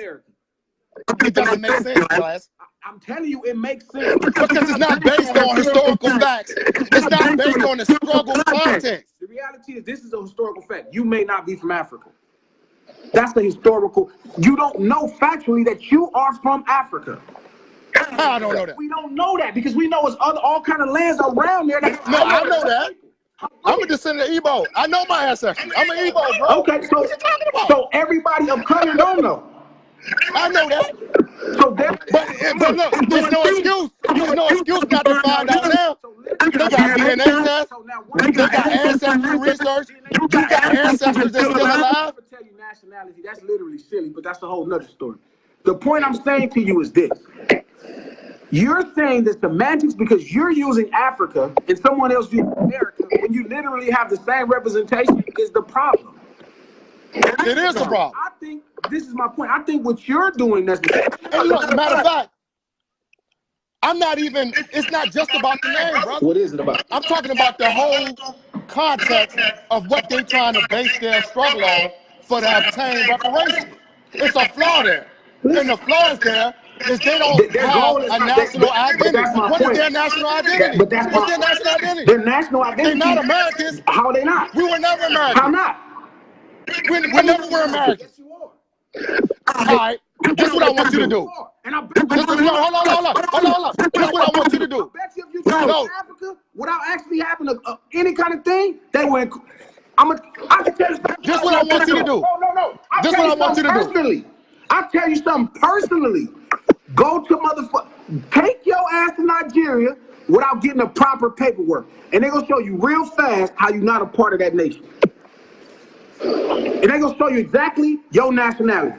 It doesn't make sense, class. I'm telling you, it makes sense. Because it's not based on historical facts. It's not based on the struggle context. The reality is, this is a historical fact. You may not be from Africa. That's the historical. You don't know factually that you are from Africa. I don't know that. We don't know that because we know it's all kind of lands around there. No, I know that. I'm a descendant of Igbo. I know my ancestors. I'm an Igbo, bro. Okay, so what you talking about? So everybody of color don't know. I know that. So but look, there's no excuse. There's no excuse not to find out now. They got DNA tests. They got ancestry research. You got ancestors that's still alive. I tell you nationality. That's literally silly, but that's a whole nother story. The point I'm saying to you is this. You're saying the semantics because you're using Africa and someone else using America when you literally have the same representation is the problem. It is a problem. I think this is my point. I think what you're doing is. And look, matter of fact, I'm not even. It's not just about the name, brother. What is it about? I'm talking about the whole context of what they're trying to base their struggle on for to obtain reparations. It's a flaw there, and the flaw is there is they don't have a national identity. What is their national identity? But that's what's their national identity? Their national identity. They're not Americans. How are they not? We were never Americans. How not? We never were Americans. Yes, you are. All right, this is what I want you to do. And I bet Hold on. This is what I want you to do. I bet you if you go to Africa without actually having any kind of thing, they went. I can tell you something. This is what I want you to do. No. This is what I want you to do. Personally, I'll tell you something personally. Go to motherfucker. Take your ass to Nigeria without getting the proper paperwork, and they're gonna show you real fast how you're not a part of that nation. And they're gonna show you exactly your nationality.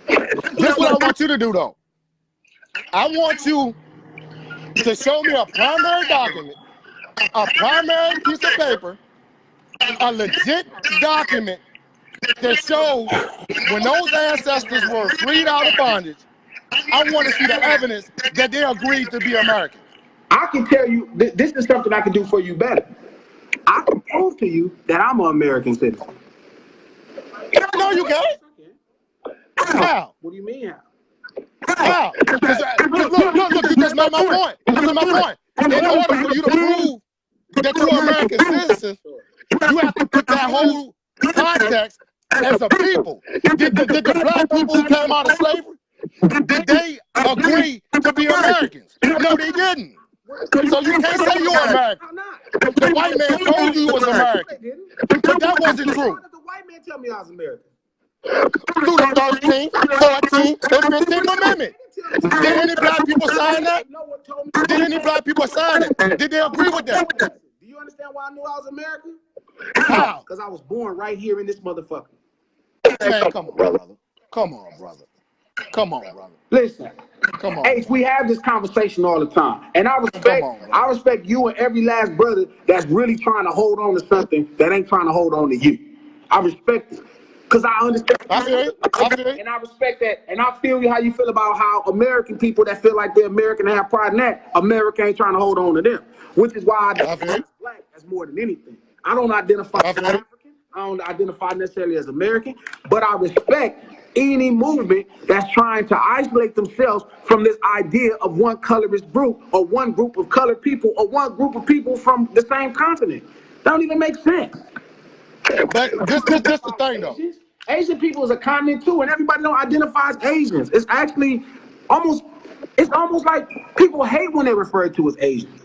This is what I want you to do, though. I want you to show me a primary document, a primary piece of paper, a legit document that shows when those ancestors were freed out of bondage. I want to see the evidence that they agreed to be American. I can tell you, this is something I can do for you better. I can prove to you that I'm an American citizen. No, you can't. How? What do you mean how? How? Look, you just made my point. This is my point. In order for you to prove that you're an American citizen, you have to put that whole context as a people. Did the black people who came out of slavery, did they agree to be Americans? No, they didn't. So you can't say you're American. The white man told you was American, but that wasn't true. Why did the white man tell me I was American? Through the 13th, 14th, and 15th Amendment. Did any black people sign that? Did any black people sign it? Did they agree with that? Do you understand why I knew I was American? How? Because I was born right here in this motherfucker. Man, come on, brother. Come on, brother. Come on, brother. Listen. Come on. H, we have this conversation all the time. And I respect you and every last brother that's really trying to hold on to something that ain't trying to hold on to you. I respect it. Because I understand. I feel it. And I respect that. And I feel how you feel about how American people that feel like they're American and have pride in that, America ain't trying to hold on to them. Which is why I identify as black as more than anything. I don't identify as African. I don't identify necessarily as American. But I respect any movement that's trying to isolate themselves from this idea of one colorist group or one group of colored people or one group of people from the same continent. That don't even make sense. But this the thing, though. Asian people is a continent too, and everybody don't identify as Asians. It's actually almost like people hate when they're referred to as Asians.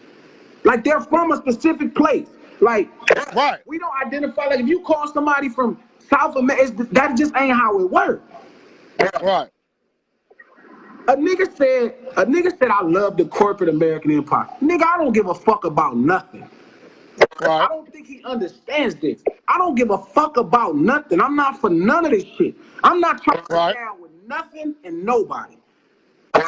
Like they're from a specific place. Like right. We don't identify. Like if you call somebody from South America, that just ain't how it works. Right. A nigga said I love the corporate American empire. Nigga, I don't give a fuck about nothing. Right. I don't think he understands this. I don't give a fuck about nothing. I'm not for none of this shit. I'm not trying to get down with nothing and nobody.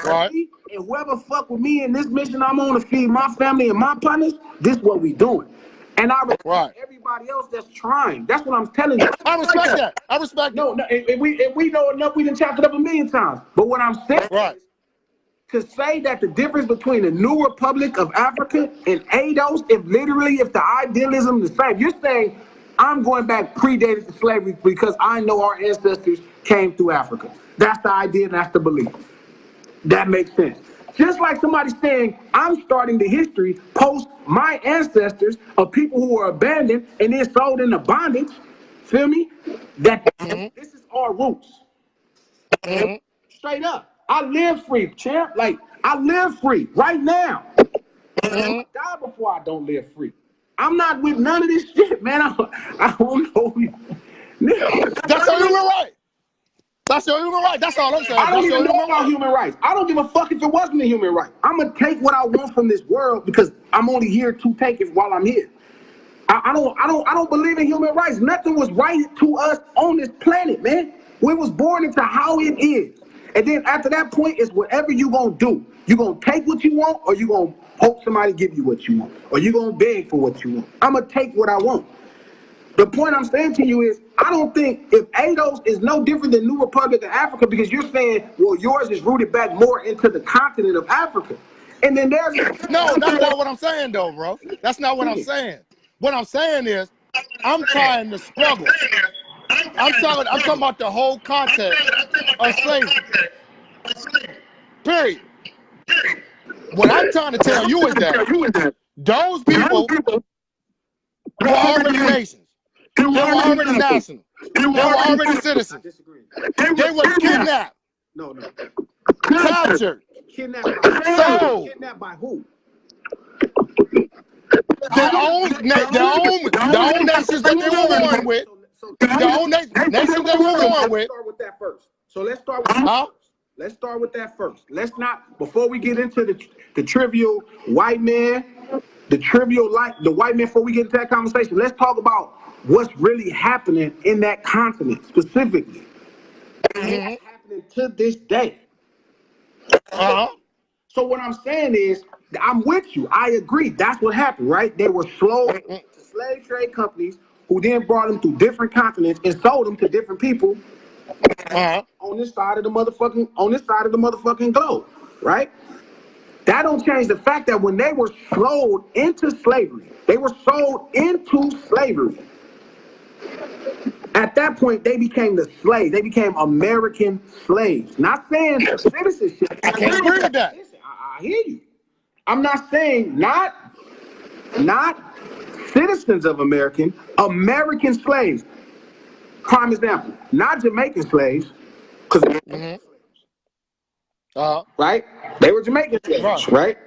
Right. And whoever fuck with me in this mission I'm on to feed my family and my partners, this what we doing. And I respect everybody else that's trying. That's what I'm telling you. I respect that. I respect no, and we know enough, we done chopped it up a million times. But what I'm saying is, to say that the difference between the New Republic of Africa and ADOS, if the idealism is the same, you're saying I'm going back predated to slavery because I know our ancestors came through Africa. That's the idea and that's the belief. That makes sense. Just like somebody saying I'm starting the history post my ancestors of people who were abandoned and then sold into bondage. Feel me? That this is our roots. Straight up. I live free, champ. Like, I live free right now. I die before I don't live free. I'm not with none of this shit, man. I don't know. That's your human right. That's your human right. That's all I'm saying. I don't even know about human rights. I don't give a fuck if it wasn't a human right. I'm going to take what I want from this world because I'm only here to take it while I'm here. I don't believe in human rights. Nothing was righted to us on this planet, man. We was born into how it is. And then after that point, it's whatever you gonna do. You gonna take what you want, or you gonna hope somebody give you what you want, or you gonna beg for what you want. I'm gonna take what I want. The point I'm saying to you is, I don't think if ADOS is no different than New Republic of Africa, because you're saying, well, yours is rooted back more into the continent of Africa. And then there's no, that's not what I'm saying, though, bro. That's not what I'm saying. What I'm saying is, I'm trying to struggle. I'm talking about the whole concept of slavery. Period. What I'm trying to tell you is that those people were already nations. They were already national. They were already citizens. They were kidnapped. No. Captured. Kidnapped by who? Their own nations that they were warring with. Their own nations they were warring with. Let's start with that first. So let's start with that first. Let's start with that first. Let's not, before we get into the trivial white man, the white man, before we get into that conversation, let's talk about what's really happening in that continent specifically. What's happening to this day. So what I'm saying is, I'm with you. I agree. That's what happened, right? They were sold to slave trade companies who then brought them to different continents and sold them to different people on this side of the motherfucking globe, right? That don't change the fact that when they were sold into slavery, at that point, they became the slaves. They became American slaves. Not saying citizenship. I can't agree with that. Listen, I hear you. I'm not saying not citizens of American slaves. Prime example, not Jamaican slaves, because right? They were Jamaican slaves, right?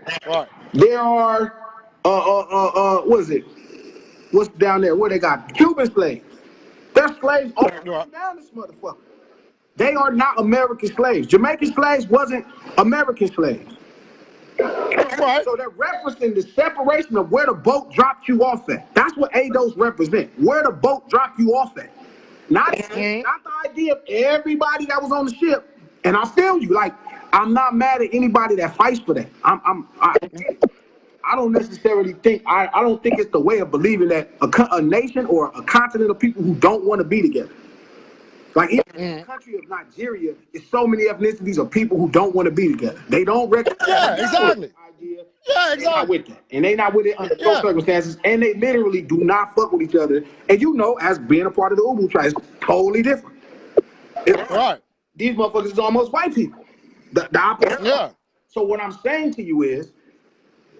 There are what is it? What's down there? Where they got Cuban slaves? They're slaves all down this motherfucker. They are not American slaves. Jamaican slaves wasn't American slaves. So they're referencing the separation of where the boat dropped you off at. That's what ADOS represent. Where the boat dropped you off at. Not the idea of everybody that was on the ship. And I feel you. Like, I'm not mad at anybody that fights for that. I don't necessarily think, I don't think it's the way of believing that a nation or a continent of people who don't want to be together. Like, even in the country of Nigeria, there's so many ethnicities of people who don't want to be together. They don't recognize exactly. idea. Yeah, exactly. They're not with that. And they're not with it under those circumstances. And they literally do not fuck with each other. And you know, as being a part of the Ubu tribe, it's totally different. These motherfuckers is almost white people. The opposite. Yeah. So what I'm saying to you is,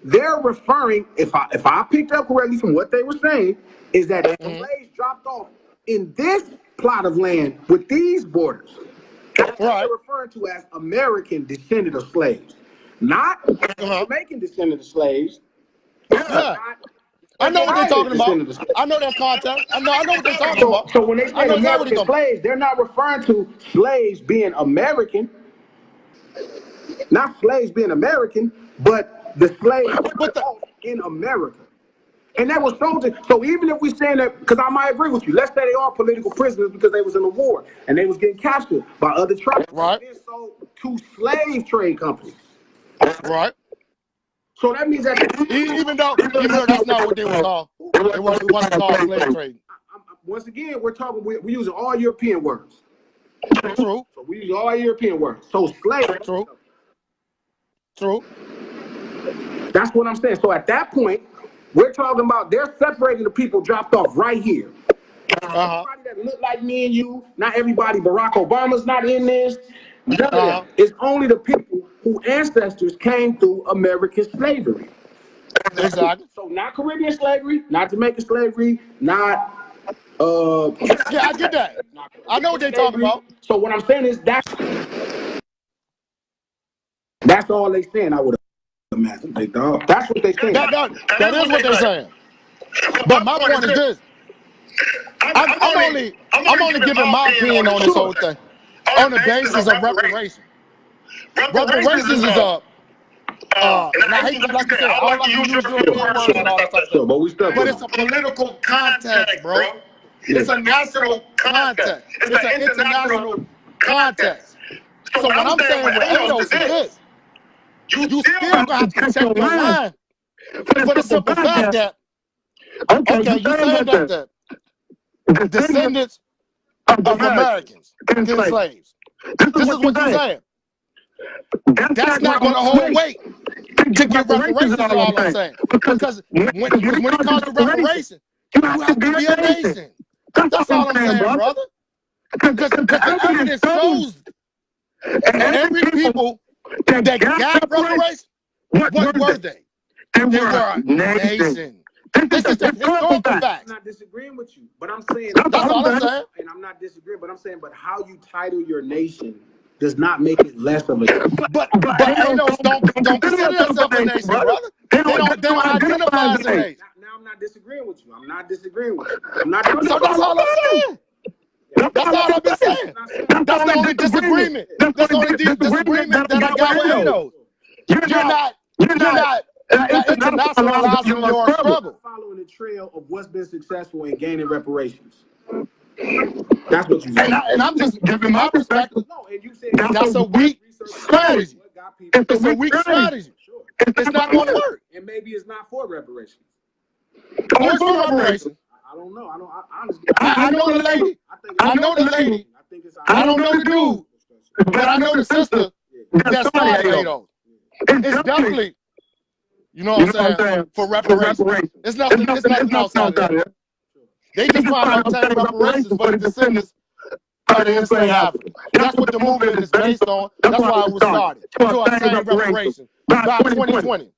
they're referring, if I picked up correctly from what they were saying, is that the slaves dropped off in this plot of land with these borders. That's what they're referring to as American descendant of slaves. Not Jamaican descendant of slaves. I know what they're talking about. I know that concept. I know what they're talking about. So when they say American slaves, they're not referring to slaves being American. Not slaves being American, but the slaves in America. And that was soldiers. So even if we saying that, because I might agree with you, let's say they are political prisoners because they was in a war and they was getting captured by other tribes. Right. And sold to slave trade companies. Right. So that means that Even though that's not what they were called. It wasn't called slave trade. Once again, we're using all European words. True. So we use all European words. So slave. True. That's what I'm saying. So at that point, we're talking about they're separating the people dropped off right here. Everybody that look like me and you, not everybody. Barack Obama's not in this. None of that. It's only the people whose ancestors came through American slavery. Exactly. So not Caribbean slavery, not Jamaican slavery, not yeah, I get that. I know what they're talking about. So what I'm saying is that's all they saying. I would imagine, big dog. That's what they saying. That is what they're saying. But my point is this: I'm only giving my opinion on this whole thing on the basis of reparations. Reparations is up. And I hate, like you said, I don't like to use European words and all that stuff. But it's a political context, bro. It's a national context. It's an international context. So what I'm saying with ADOS is this: you still got to check your line for the simple fact that, okay, you saying that the descendants of Americans get slaves. This is what you're saying. That's not going to hold weight to get reparations, is all I'm saying. Because when it comes to reparations, you have to be a nation. That's all I'm saying, brother. Because the evidence shows every people that got reparations, what were they? They were a nation. This is just historical facts. I'm not disagreeing with you, but I'm saying that's all I'm saying. And I'm not disagreeing, but I'm saying, but how you title your nation does not make it less of a nation. But ADOS don't consider themselves a nation, brother. They don't identify as a nation. Now I'm not disagreeing with you. I'm not disagreeing with you. So that's all I'm saying. That's all I've been saying. That's the only disagreement. That's the only disagreement that I got with ADOS. You're not internationalizing your struggle. Following the trail of what's been successful in gaining reparations. That's what you said. And I'm just giving my perspective. No, and you said that's a weak strategy. It's a weak strategy. It's not going to work. And maybe it's not for reparations. Or it's for reparations. I don't know. I know the lady. I know the lady. I don't know the dude. But I know the sister that started ADOS. It's definitely, you know what I'm saying, for reparations. It's nothing outside of that. They just trying to obtain reparations for the descendants of the enslaved Africans. That's what the movement is based on. That's why it was started, to obtain reparations by 2020.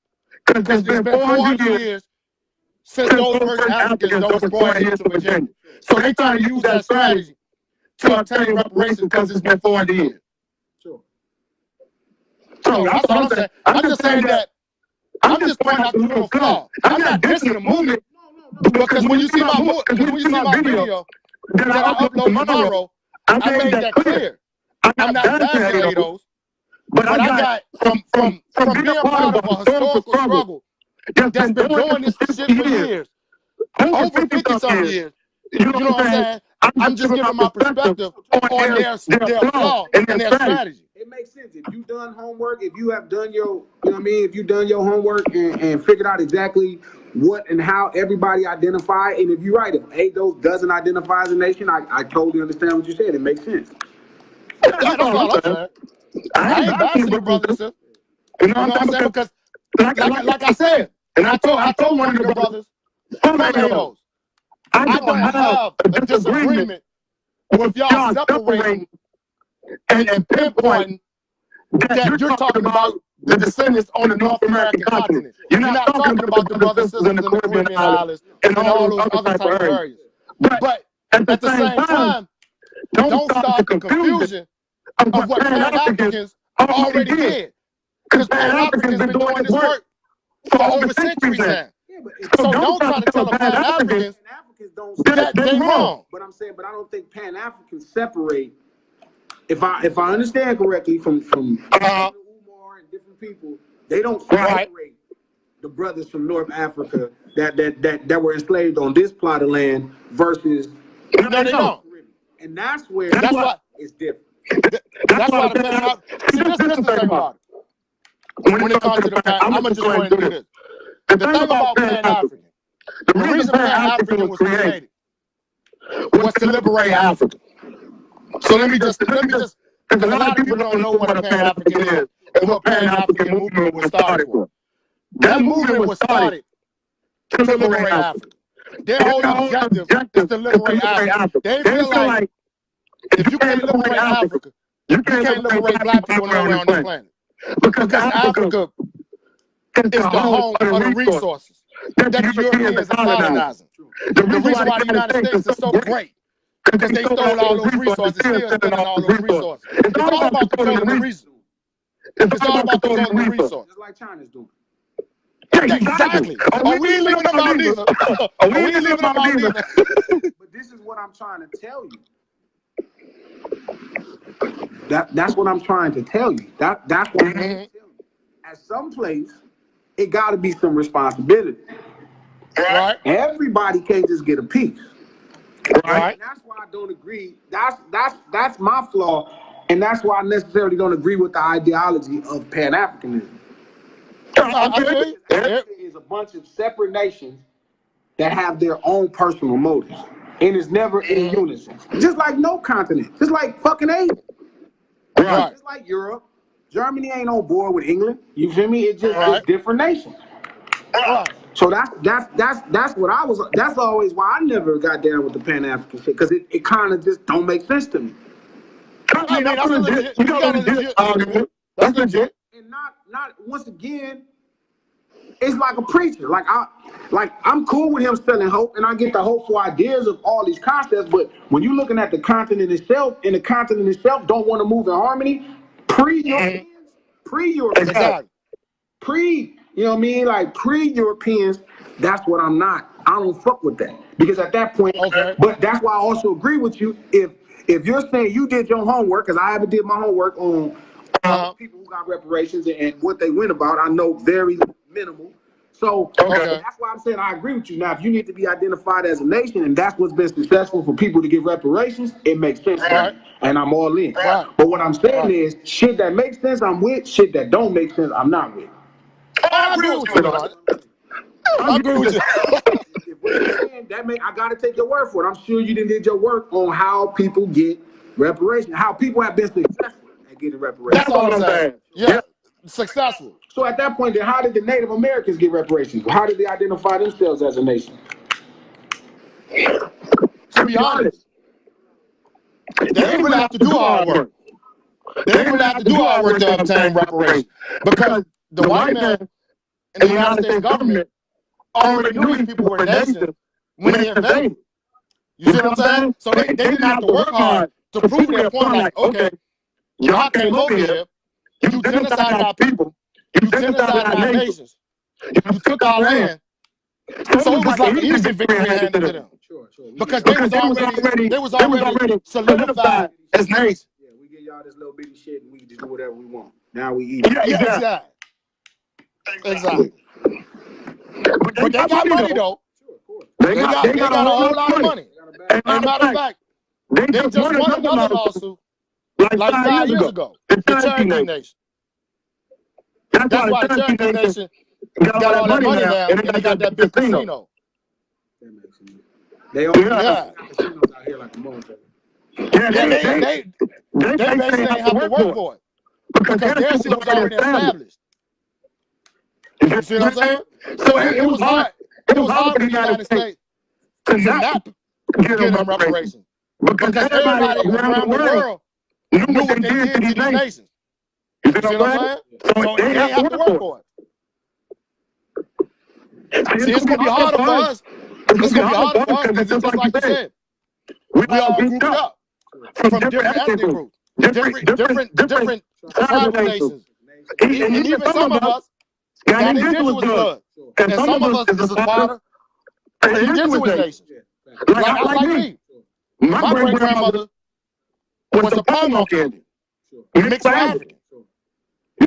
Because it's been 400 years since those first Africans that was brought here to Virginia. So they trying to use that strategy to obtain reparations because it's been 400 years. Sure. So that's all I'm saying. I'm just saying that I'm just pointing out the little flaw. I'm not dissing the movement. Because when you see my video that I upload tomorrow, I made that clear. I'm not bashing ADOS, but I got from being part of a historical struggle that's been doing this shit for years, over 50-some years. You know what I'm saying? I'm just giving my perspective on their flaw and their strategy. It makes sense. If you've done homework, if you have done your, you know what I mean, if you've done your homework and figured out exactly what and how everybody identify, and if you're right, if ADOS doesn't identify as a nation, I totally understand what you said. It makes sense. That's all I'm saying. I ain't bashing you, brother and sister. You know what I'm saying? Because, like I said, and I told one of the brothers from ADOS, I don't have a disagreement with y'all separating and pinpointing that you're talking about the descendants on the North American continent. You're not talking about the brothers and sisters in the Caribbean islands and all those other type of areas. But at the same time, don't start the confusion of what Pan-Africans already did. Because Pan-Africans been doing this work for over centuries now. So don't try to tell the Pan-Africans that they wrong. But I'm saying, but I don't think Pan-Africans separate. If I understand correctly from Umar different people. They don't separate the brothers from North Africa that were enslaved on this plot of land versus No, they don't. and that's where it's different. That's why the Pan. See, this is the thing about it. When it comes to the Pan, I'm gonna just go ahead and do this. The thing about Pan African, the reason Pan African was created was to liberate Africa. So let me just, because a lot of people don't know what a Pan African is and what Pan African movement was started for. That movement was started to liberate Africa. Their whole objective is to liberate Africa. They feel like if you can't liberate Africa, you can't liberate black people nowhere on this planet. Because Africa is the home of the resources that the Europeans are colonizing. The reason why the United States is so great, because they stole all those resources, still stealing all those resources. It's all about controlling the resources. It's all about controlling the resources. Just like China's doing. Exactly. Oh, we ain't leaving them out neither. We ain't leaving them out neither. But this is what I'm trying to tell you. That's what I'm trying to tell you. That's what I'm trying to tell you. At some place, it got to be some responsibility. Right. Everybody can't just get a piece. Right. And that's why I don't agree. That's my flaw, and that's why I necessarily don't agree with the ideology of Pan-Africanism. Africa is a bunch of separate nations that have their own personal motives, and it's never in unison. Just like no continent, just like fucking Asia, just like Europe. Germany ain't on board with England. You feel me? It's just it's different nations. So that's what I was. That's always why I never got down with the Pan-African shit, because it kind of just don't make sense to me. I mean, that's legit. You got a legit argument. That's legit. And not once again, it's like a preacher. I'm cool with him selling hope, and I get the hopeful ideas of all these concepts. But when you're looking at the continent itself, and the continent itself don't want to move in harmony, pre-Europeans, you know what I mean? Like pre-Europeans, that's what I'm not. I don't fuck with that, because at that point, but that's why I also agree with you. If you're saying you did your homework, because I haven't did my homework on people who got reparations and what they went about, I know very minimal. So that's why I'm saying I agree with you. Now, if you need to be identified as a nation, and that's what's been successful for people to get reparations, it makes sense. And I'm all in. But what I'm saying is, shit that makes sense, I'm with. Shit that don't make sense, I'm not with. I agree with you. I agree with you. If what you're saying, I gotta take your word for it. I'm sure you did your work on how people get reparations, how people have been successful at getting reparations. That's all I'm saying. Yeah, successful. So at that point, then how did the Native Americans get reparations? How did they identify themselves as a nation? To be honest, they didn't really have to do our work. They didn't really have to do our work to obtain reparations, because the white man and the United States government already knew these people were nations when they invaded. You see what I'm saying? So they didn't have to work hard to prove their point, like, okay, y'all came over here, you genocided our people, you genocided our nations, you took our land. So it was like an easy victory handed to them. Because they was already solidified as nations. Yeah, we give y'all this little bitty shit and we can just do whatever we want. Now we eat it. Yeah, exactly. But they got money though. They got a whole lot of money. And matter of fact, they just won another lawsuit like 5 years ago. The Cherokee Nation. That's why the Cherokee Nation got all that money now, and they got that big casino. They all got casinos out here like a motherfucker. They basically ain't have to work for it, because their shit was already established. You see what I'm saying? So it was hard. It was hard for the United States to not give them reparations, because everybody around the world knew what they did to these nations. You see what I'm saying? So they didn't have to work for it. See, it's gonna be harder for us. It's gonna be harder for us, because it's just like you said. We all grouped up from different ethnic groups, different tribal nations, and even some of us got indigenous blood, and some of us is a part of indigenous nations. Like me, my great grandmother was a Pomo Indian, mixed African.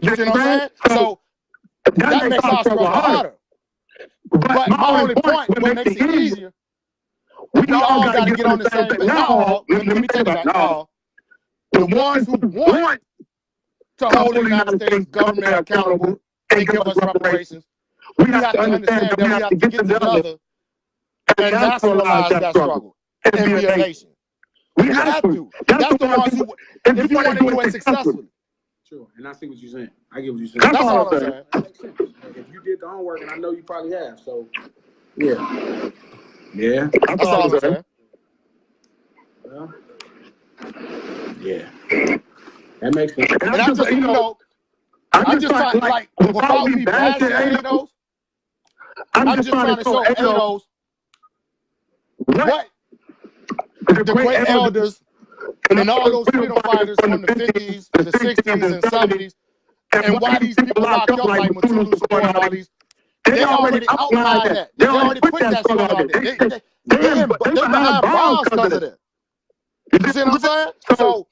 You see what I'm saying? So that makes our struggle harder. But my only point, what makes it easier, we all got to get on the same page. Not all. Let me take it back. Not all. The ones who want to hold the United States government accountable and give us reparations, we have to understand that we have to get together and nationalize that struggle and be a nation. We have to. That's the ones who, if you want to do it successfully. Sure, and I see what you're saying. I get what you're saying. That's all I'm saying. That makes sense. If you did the homework, and I know you probably have, so yeah. Yeah. That's all I'm saying. Well, yeah. That makes sense. And I'm just, you know, I'm just trying, like, without me bashing ADOS, I'm just trying to show ADOS what the great elders and all those freedom fighters from the 50s, the 60s, and 70s, and why these people locked up like Matulu Shakur and all these, they already outlined that. They already put that struggle out there. They behind bars because of that. You see what I'm saying? So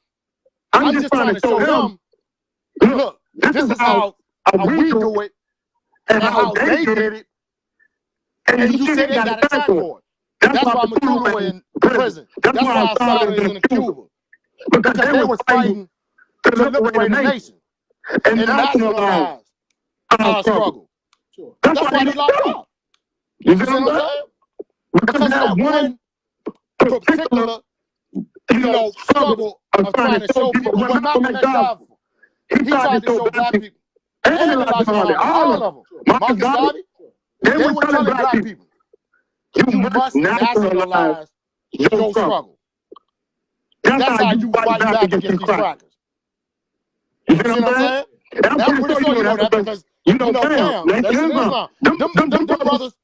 I'm just trying to show them, look, this is how we do it and how they did it. And you say they got attacked for it. That's why Matulu in prison. That's why Assad is in Cuba. Because they was fighting to liberate a nation and nationalize our struggle. Sure. That's why they locked up. You see what I'm saying? Because of that one particular, you know, struggle of trying to show people what Malcolm X died for. He tried to show black people and Elijah Muhammad, all of them. Marcus Garvey, they were telling black people, you must nationalize your struggle. That's how you fight back against these crackers. You see what I'm saying? And I'm pretty sure you know that because, you know, damn, Nation Islam. Them brothers,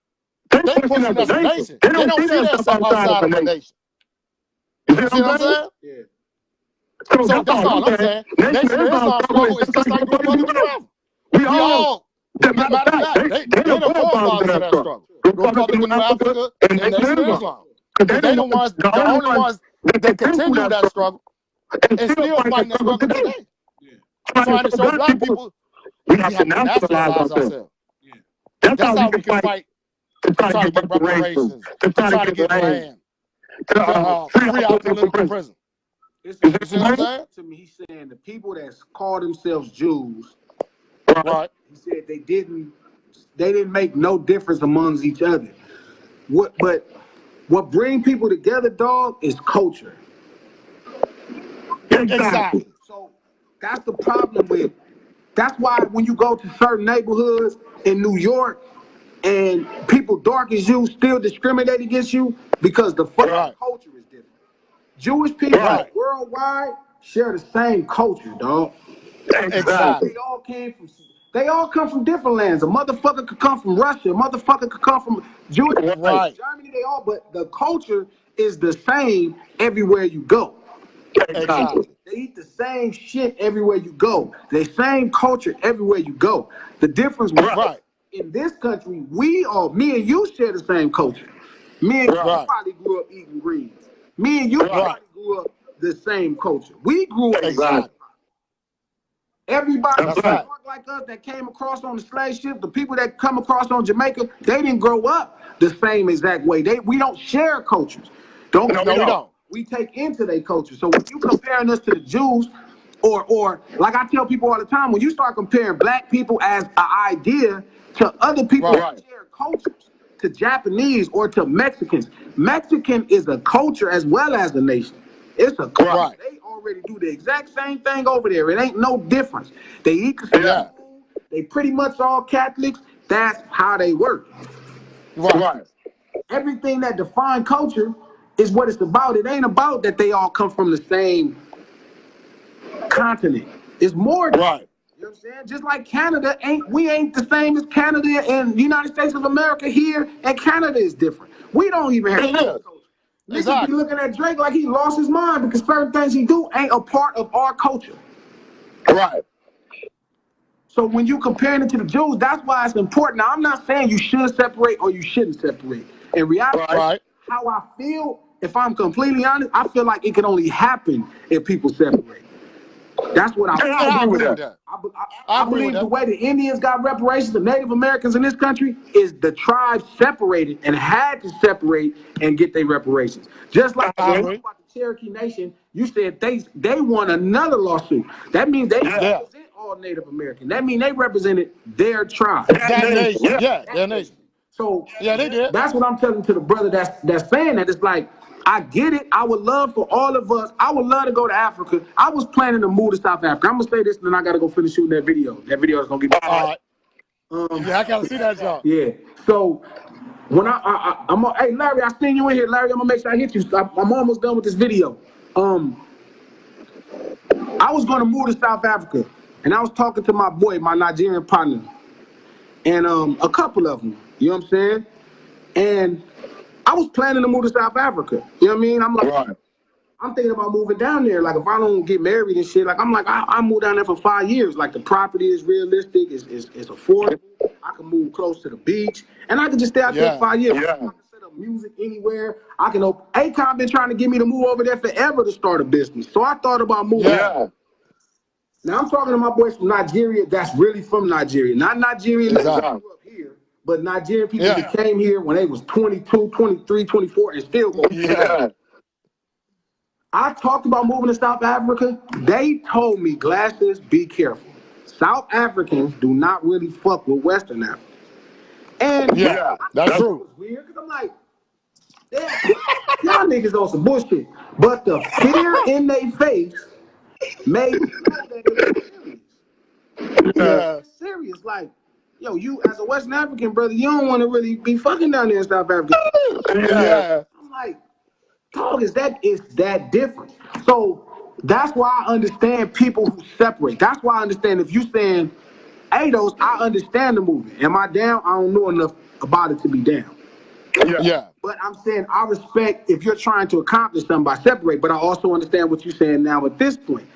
they pushing us a nation. They don't see themselves outside of a nation. You see what I'm saying? Yeah. So that's all I'm saying. Nation Islam struggle is just like the Republic of Iran. We all, matter of fact, they the forefathers of that struggle. The Republic of Africa and Nation Islam. Because they the only ones that continue that struggle and still fighting that struggle today. Trying to show black people we have to nationalize ourselves. That's how we can fight to try to get reparations, to try to get land, to free our political prison. It's You see what I'm saying? to me, he's saying the people that call themselves Jews, Right. he said they didn't make no difference amongst each other. What bring people together, dog, is culture. Exactly. So that's the problem with. That's why when you go to certain neighborhoods in New York and people dark as you still discriminate against you because the fucking culture is different. Jewish people worldwide share the same culture, dog. Exactly. They all come from different lands. A motherfucker could come from Russia. A motherfucker could come from Jewish Germany. They all, but the culture is the same everywhere you go. Exactly. They eat the same shit everywhere you go. The same culture everywhere you go. The difference was in this country, me and you share the same culture. Me and you probably grew up eating greens. Me and you probably grew up the same culture. We grew up exactly. Everybody like us that came across on the slave ship, the people that come across on Jamaica, they didn't grow up the same exact way. We don't share cultures. No, we don't. We take into their culture. So when you comparing us to the Jews, or like I tell people all the time, when you start comparing black people as an idea to other people that share cultures, to Japanese or to Mexicans, Mexican is a culture as well as a nation. It's a culture. They already do the exact same thing over there. It ain't no difference. They eat the same food. They pretty much all Catholics. That's how they work. Right. Everything that defines culture is what it's about. It ain't about that they all come from the same continent. It's more than that. You know what I'm saying? Just like Canada we ain't the same as Canada and the United States of America here, and Canada is different. We don't even have culture. Niggas be looking at Drake like he lost his mind because certain things he do ain't a part of our culture. Right. So when you comparing it to the Jews, that's why it's important. Now, I'm not saying you should separate or you shouldn't separate. In reality, how I feel, if I'm completely honest, I feel like it can only happen if people separate. That's what And I agree with that. I believe the way the Indians got reparations, the Native Americans in this country, is the tribes separated and had to separate and get their reparations. Just like about the Cherokee Nation, you said they won another lawsuit. That means they represent all Native Americans. That means they represented their tribe. That nation. Yeah, their nation. So yeah, they did. That's what I'm telling to the brother that's saying that. It's like, I get it. I would love for all of us. I would love to go to Africa. I was planning to move to South Africa. I'm gonna say this, and then I gotta go finish shooting that video. That video is gonna get. Yeah, I gotta see that job. Yeah. So when I'm hey Larry, I seen you in here. Larry, I'm gonna make sure I hit you. I'm almost done with this video. I was gonna move to South Africa, and I was talking to my boy, my Nigerian partner, and a couple of them. You know what I'm saying? And I was planning to move to South Africa. You know what I mean? I'm like, I'm thinking about moving down there. Like, if I don't get married and shit, like, I'm like, I'll move down there for 5 years. Like, the property is realistic, it's affordable. I can move close to the beach, and I can just stay out there 5 years. I can set up music anywhere. I can open. Akon been trying to get me to move over there forever to start a business. So I thought about moving. Now, I'm talking to my boys from Nigeria that's really from Nigeria. Not Nigerian that grew up here, but Nigerian people that came here when they was 22, 23, 24, and still go. I talked about moving to South Africa. They told me, Glasses, be careful. South Africans do not really fuck with Western Africans. And that's true. It's weird because I'm like, y'all niggas on some bullshit. But the fear in their face made me know that it was serious. Serious. Like, yo, you as a Western African brother, you don't want to really be fucking down there in South Africa. I'm like, dog, is that different? So that's why I understand people who separate. That's why I understand if you saying ADOS, I understand the movement. Am I down? I don't know enough about it to be down. But I'm saying I respect if you're trying to accomplish something by separate, but I also understand what you're saying now at this point.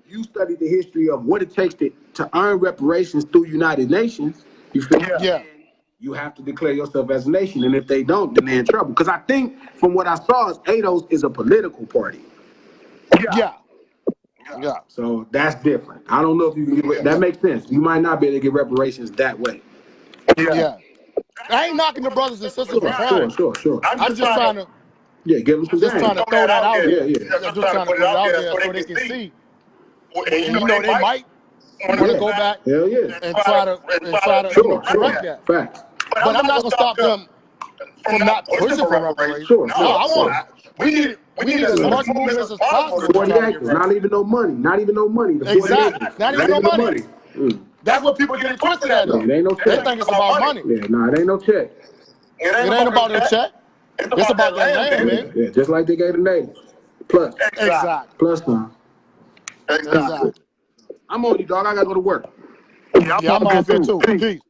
You study the history of what it takes to earn reparations through United Nations. You feel you have to declare yourself as a nation, and if they don't, then they're in trouble. Because I think from what I saw, ADOS is a political party. So that's different. I don't know if you can get that makes sense. You might not be able to get reparations that way. I ain't knocking the brothers and sisters for trying. Sure. I'm just trying to give them some just trying to throw that out there. Yeah. Just trying to put it out there so they can see. And you know, they might want to go back and try to correct that. Facts. But I'm not gonna stop them from not pushing for reparations. Sure. We need as much movement as possible. 40 acres, not even no money. Exactly. Not even no money. That's what people get twisted at. It ain't no check. They think it's about money. It ain't no check. It ain't about the check. It's about that land, man. Yeah, just like they gave the natives. Plus. Exactly. Plus time. Exactly. I'm on you, dog. I gotta go to work. Yeah, I'm on here too. Peace.